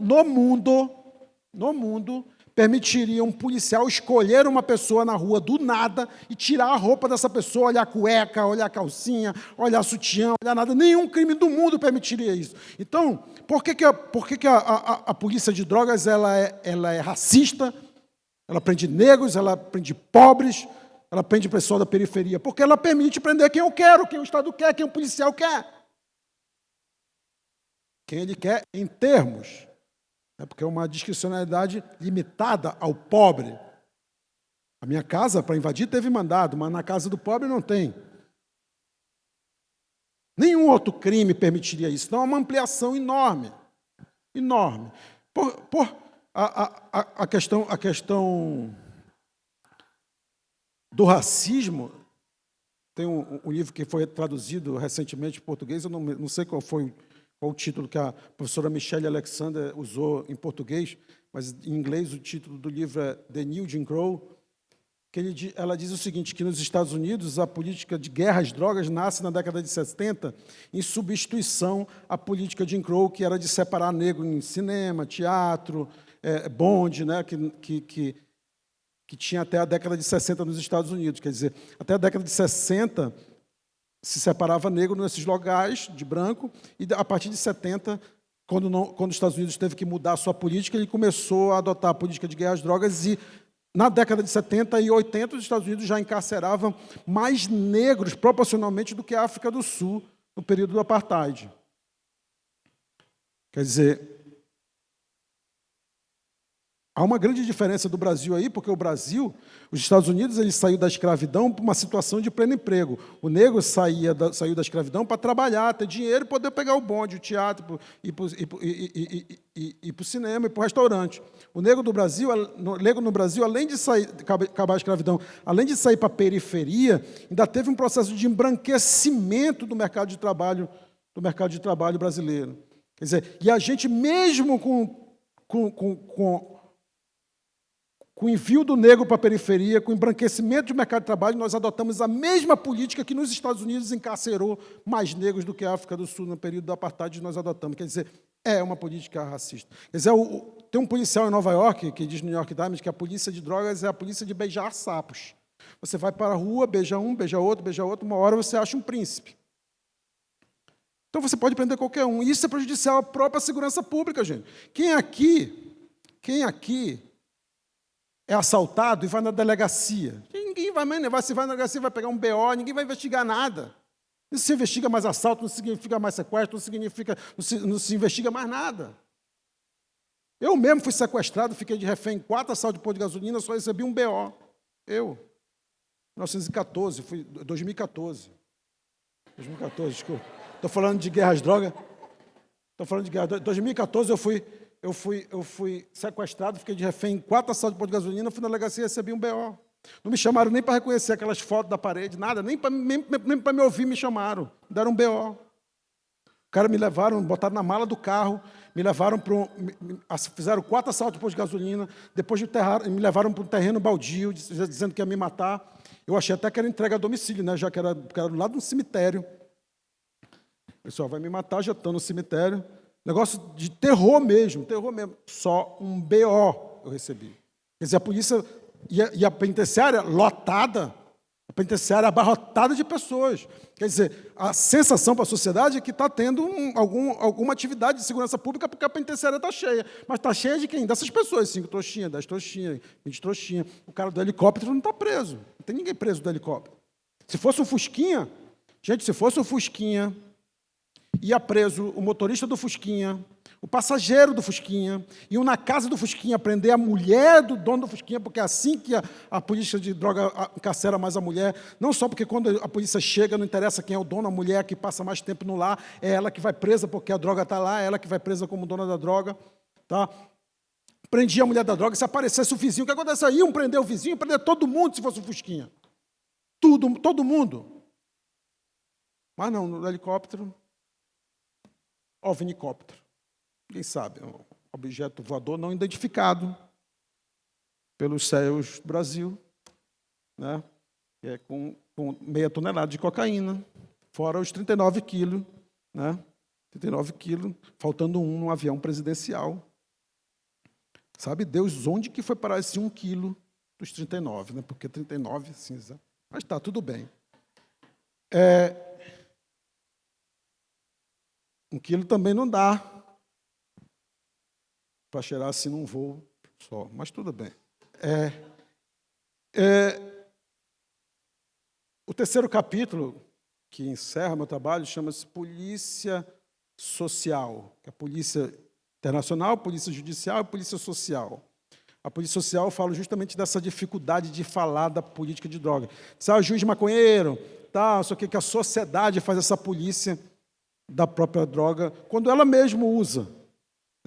permitiria um policial escolher uma pessoa na rua do nada e tirar a roupa dessa pessoa, olhar a cueca, olhar a calcinha, olhar sutiã, olhar nada. Nenhum crime do mundo permitiria isso. Então, por que a polícia de drogas ela é racista? Ela prende negros, ela prende pobres, ela prende pessoal da periferia, porque ela permite prender quem eu quero, quem o Estado quer, quem o policial quer. Quem ele quer em termos. Porque é uma discricionalidade limitada ao pobre. A minha casa, para invadir, teve mandado, mas na casa do pobre não tem. Nenhum outro crime permitiria isso. Então, é uma ampliação enorme. Enorme. A questão do racismo, tem um livro que foi traduzido recentemente em português, eu não sei qual o título que a professora Michelle Alexander usou em português, mas em inglês o título do livro é The New Jim Crow, que ela diz o seguinte, que nos Estados Unidos a política de guerra às drogas nasce na década de 70 em substituição à política de Jim Crow, que era de separar negro em cinema, teatro, bonde, né, que tinha até a década de 60 nos Estados Unidos. Quer dizer, até a década de 60 se separava negro nesses lugares de branco, e a partir de 70, quando os Estados Unidos teve que mudar a sua política, ele começou a adotar a política de guerra às drogas, e na década de 70 e 80, os Estados Unidos já encarceravam mais negros proporcionalmente do que a África do Sul no período do apartheid. Quer dizer, há uma grande diferença do Brasil aí, porque o Brasil, os Estados Unidos, ele saiu da escravidão para uma situação de pleno emprego. O negro saiu da escravidão para trabalhar, ter dinheiro e poder pegar o bonde, o teatro, ir para o cinema e para o restaurante. O negro no Brasil, além de acabar a escravidão, além de sair para a periferia, ainda teve um processo de embranquecimento do mercado de trabalho brasileiro. Quer dizer, e a gente mesmo com o envio do negro para a periferia, com o embranquecimento do mercado de trabalho, nós adotamos a mesma política que nos Estados Unidos encarcerou mais negros do que a África do Sul no período do apartheid, nós adotamos. Quer dizer, é uma política racista. Quer dizer, tem um policial em Nova York, que diz no New York Times, que a polícia de drogas é a polícia de beijar sapos. Você vai para a rua, beija um, beija outro, uma hora você acha um príncipe. Então você pode prender qualquer um. E isso é prejudicial à própria segurança pública, gente. Quem aqui é assaltado e vai na delegacia? Ninguém vai mais levar, se vai na delegacia, vai pegar um BO, ninguém vai investigar nada. Não se investiga mais assalto, não significa mais sequestro, não se investiga mais nada. Eu mesmo fui sequestrado, fiquei de refém em 4 assaltos de posto de gasolina, só recebi um BO. Eu. 1914, fui 2014. 2014, desculpa. Estou falando de guerra às drogas. Estou falando de guerra às drogas. 2014 eu fui sequestrado, fiquei de refém em 4 assaltos de posto de gasolina, fui na delegacia e recebi um BO. Não me chamaram nem para reconhecer aquelas fotos da parede, nada, nem para me ouvir me chamaram. Deram um BO. O cara me levaram, botaram na mala do carro, me levaram fizeram 4 assaltos de posto de gasolina, depois me levaram para um terreno baldio, dizendo que ia me matar. Eu achei até que era entrega a domicílio, né? Já que era do lado de um cemitério. O pessoal vai me matar, já estou no cemitério. Negócio de terror mesmo. Só um BO eu recebi. Quer dizer, a polícia e a penitenciária lotada, a penitenciária abarrotada de pessoas. Quer dizer, a sensação para a sociedade é que está tendo alguma atividade de segurança pública porque a penitenciária está cheia. Mas está cheia de quem? Dessas pessoas, 5 trouxinhas, 10 trouxinhas, 20 trouxinhas. O cara do helicóptero não está preso. Não tem ninguém preso do helicóptero. Se fosse um Fusquinha, ia preso o motorista do Fusquinha, o passageiro do Fusquinha, iam na casa do Fusquinha prender a mulher do dono do Fusquinha, porque é assim que a polícia de droga encarcera mais a mulher, não só porque quando a polícia chega, não interessa quem é o dono, a mulher que passa mais tempo no lar, é ela que vai presa porque a droga está lá, é ela que vai presa como dona da droga. Tá? Prendia a mulher da droga, se aparecesse o vizinho, o que acontece? Iam prender o vizinho, prender todo mundo se fosse o Fusquinha. Todo mundo. Mas não, no helicóptero, OVNicóptero. Ninguém sabe, é um objeto voador não identificado pelos céus do Brasil, né? É com meia tonelada de cocaína, fora os 39 quilos, né? 39 quilos, faltando um no avião presidencial. Sabe Deus onde que foi parar esse 1 quilo dos 39, né? Porque 39 cinza. Mas está, tudo bem. 1 quilo também não dá para cheirar assim num voo só, mas tudo bem. O terceiro capítulo, que encerra meu trabalho, chama-se Polícia Social, que é a Polícia Internacional, Polícia Judicial e Polícia Social. A Polícia Social fala justamente dessa dificuldade de falar da política de droga. Sabe, o juiz maconheiro, tá, só que a sociedade faz essa polícia da própria droga, quando ela mesma usa.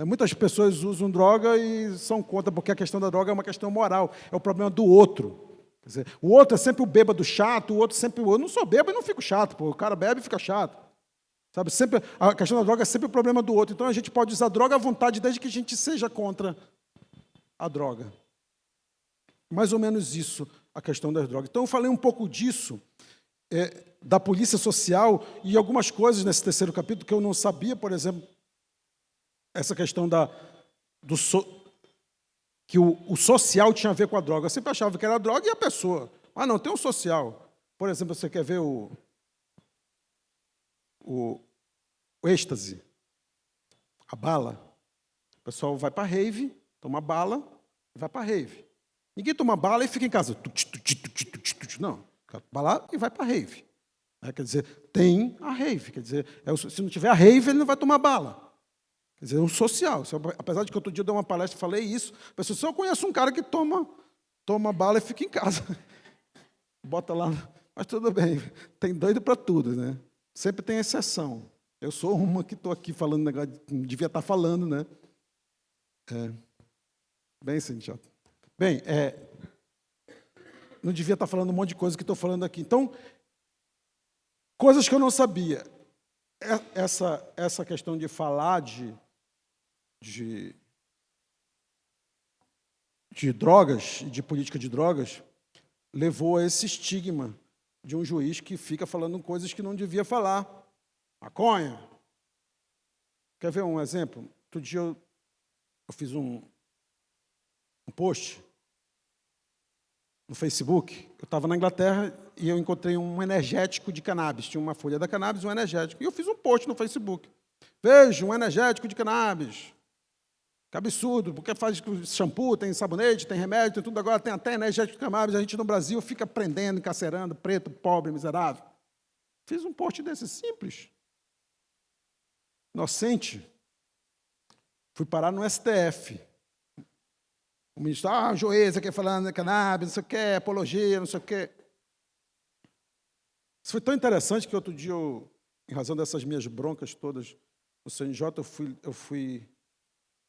Muitas pessoas usam droga e são contra, porque a questão da droga é uma questão moral, é o problema do outro. Quer dizer, o outro é sempre o bêbado chato, o outro sempre... Eu não sou bêbado e não fico chato, pô. O cara bebe e fica chato. Sabe? Sempre, a questão da droga é sempre o problema do outro. Então, a gente pode usar droga à vontade, desde que a gente seja contra a droga. Mais ou menos isso, a questão das drogas. Então, eu falei um pouco disso, da polícia social, e algumas coisas nesse terceiro capítulo que eu não sabia, por exemplo, essa questão que o social tinha a ver com a droga. Eu sempre achava que era a droga e a pessoa. Ah, não, tem o social. Por exemplo, você quer ver o êxtase, a bala. O pessoal vai para a rave, toma bala e vai para a rave. Ninguém toma bala e fica em casa. Não, bala e vai para a rave. Quer dizer, tem a rave. Quer dizer, se não tiver a rave, ele não vai tomar bala. Quer dizer, o social. Apesar de que outro dia eu dei uma palestra e falei isso, a pessoa só conhece um cara que toma bala e fica em casa. Bota lá, mas tudo bem, tem doido para tudo, né? Sempre tem exceção. Eu sou uma que estou aqui falando negócio, não devia estar falando, né? Bem, Cintia. Bem, não devia estar falando um monte de coisa que estou falando aqui. Então, coisas que eu não sabia. Essa questão de falar de drogas, de política de drogas, levou a esse estigma de um juiz que fica falando coisas que não devia falar. Maconha. Quer ver um exemplo? Outro dia eu fiz um post no Facebook. Eu estava na Inglaterra e eu encontrei um energético de cannabis. Tinha uma folha da cannabis e um energético. E eu fiz um post no Facebook. Veja, um energético de cannabis. Que absurdo, porque faz shampoo, tem sabonete, tem remédio, tem tudo, agora tem até energético de cannabis, a gente no Brasil fica prendendo, encarcerando, preto, pobre, miserável. Fiz um post desse simples. Inocente. Fui parar no STF. O ministro, o juiz aqui falando de cannabis, não sei o quê, apologia, não sei o quê. Isso foi tão interessante que outro dia, em razão dessas minhas broncas todas, no CNJ,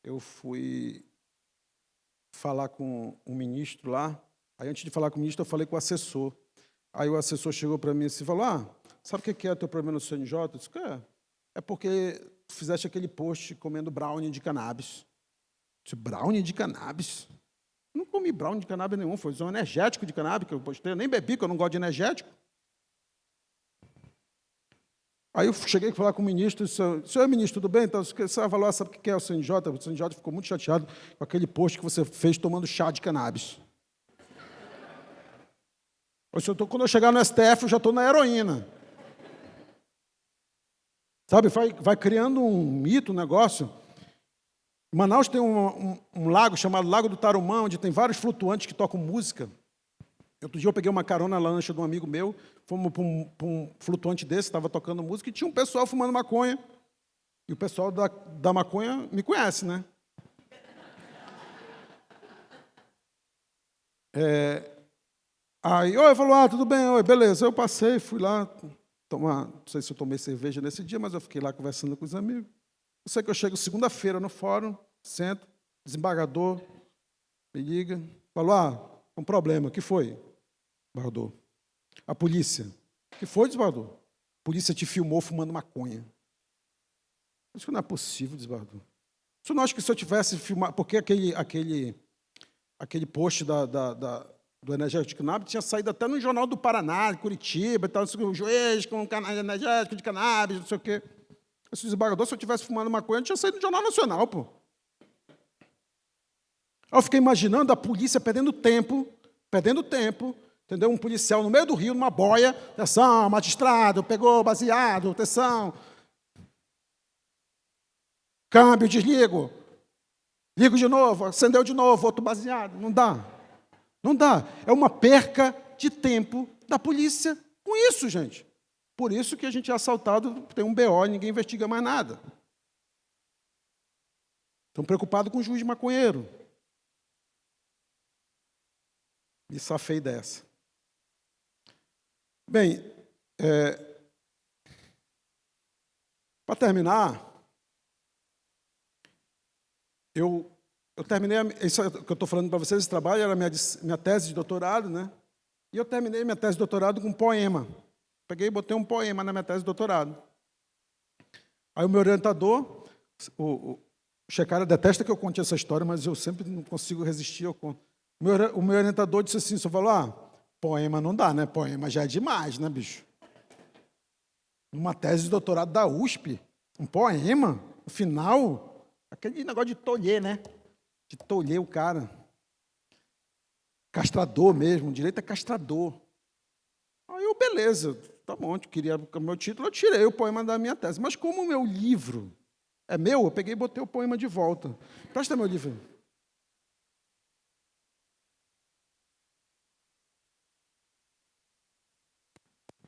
eu fui falar com um ministro lá. Aí, antes de falar com o ministro, eu falei com o assessor. Aí o assessor chegou para mim e falou, sabe o que é o teu problema no CNJ? Eu disse, é porque tu fizeste aquele post comendo brownie de cannabis. Eu disse, brownie de cannabis? Eu não comi brownie de cannabis nenhum, foi um energético de cannabis que eu postei. Eu nem bebi, porque eu não gosto de energético. Aí eu cheguei a falar com o ministro, disse, senhor ministro, tudo bem? Então, você falou, sabe o que é o CNJ? O CNJ ficou muito chateado com aquele post que você fez tomando chá de cannabis. Quando eu chegar no STF, eu já estou na heroína. Sabe, vai criando um mito, um negócio. Em Manaus tem um lago chamado Lago do Tarumã, onde tem vários flutuantes que tocam música. Outro dia eu peguei uma carona na lancha de um amigo meu, fomos para um flutuante desse, estava tocando música, e tinha um pessoal fumando maconha. E o pessoal da maconha me conhece, né? Aí, falou, tudo bem, beleza. Eu passei, fui lá tomar, não sei se eu tomei cerveja nesse dia, mas eu fiquei lá conversando com os amigos. Eu sei que eu chego segunda-feira no fórum, sento, desembargador me liga, falou, um problema, o que foi, desembargador? A polícia. O que foi, desembargador? A polícia te filmou fumando maconha. Isso não é possível, desembargador. Você não acha que se eu tivesse filmado, porque aquele post do energético de cannabis tinha saído até no Jornal do Paraná, de Curitiba, e tal, o juiz com energético de cannabis, não sei o quê. Esse desembargador, se eu tivesse fumando maconha, tinha saído no Jornal Nacional, pô. Aí eu fiquei imaginando a polícia perdendo tempo, entendeu? Um policial no meio do rio, numa boia, atenção, magistrado, pegou baseado, atenção. Câmbio, desligo. Ligo de novo, acendeu de novo, outro baseado. Não dá. Não dá. É uma perca de tempo da polícia com isso, gente. Por isso que a gente é assaltado, tem um BO e ninguém investiga mais nada. Estão preocupados com o juiz de maconheiro. Me safei dessa. Bem, para terminar, eu terminei, isso que eu estou falando para vocês, esse trabalho era minha tese de doutorado, né? E eu terminei minha tese de doutorado com um poema. Peguei e botei um poema na minha tese de doutorado. Aí o meu orientador, o Checara detesta que eu conte essa história, mas eu sempre não consigo resistir, eu conto. O meu orientador disse assim, só falou, poema não dá, né? Poema já é demais, né, bicho? Numa tese de doutorado da USP, um poema, no final, aquele negócio de tolher, né? De tolher o cara. Castrador mesmo, o direito é castrador. Aí eu, beleza, tá bom, eu queria o meu título, eu tirei o poema da minha tese. Mas como o meu livro é meu, eu peguei e botei o poema de volta. Presta meu livro.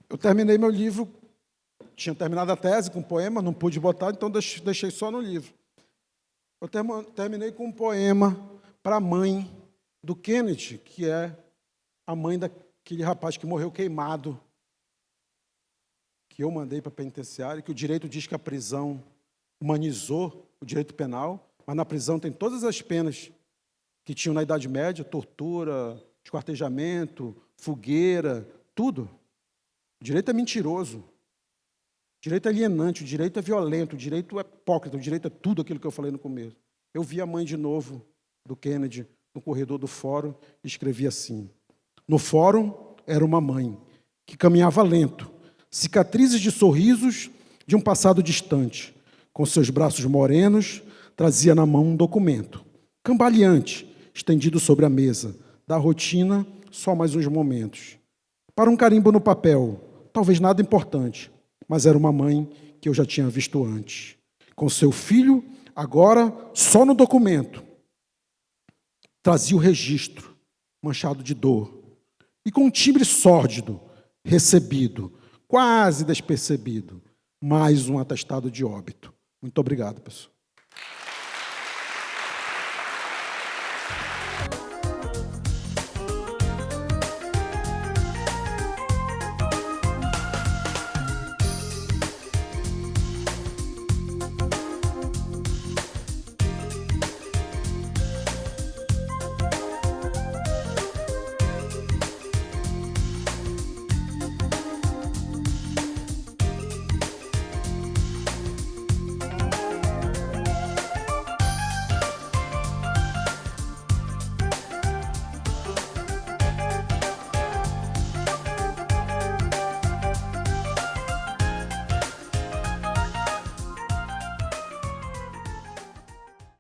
Eu terminei meu livro, tinha terminado a tese com poema, não pude botar, então deixei só no livro. Eu terminei com um poema para a mãe do Kennedy, que é a mãe daquele rapaz que morreu queimado, que eu mandei para a penitenciária, que o direito diz que a prisão humanizou o direito penal, mas na prisão tem todas as penas que tinham na Idade Média, tortura, esquartejamento, fogueira, tudo. O direito é mentiroso, o direito é alienante, o direito é violento, o direito é hipócrita, o direito é tudo aquilo que eu falei no começo. Eu vi a mãe de novo do Kennedy no corredor do fórum e escrevi assim. No fórum era uma mãe que caminhava lento, cicatrizes de sorrisos de um passado distante. Com seus braços morenos, trazia na mão um documento, cambaleante, estendido sobre a mesa, da rotina, só mais uns momentos. Para um carimbo no papel, talvez nada importante, mas era uma mãe que eu já tinha visto antes. Com seu filho agora, só no documento, trazia o registro, manchado de dor, e com um timbre sórdido, recebido, quase despercebido, mais um atestado de óbito. Muito obrigado, pessoal.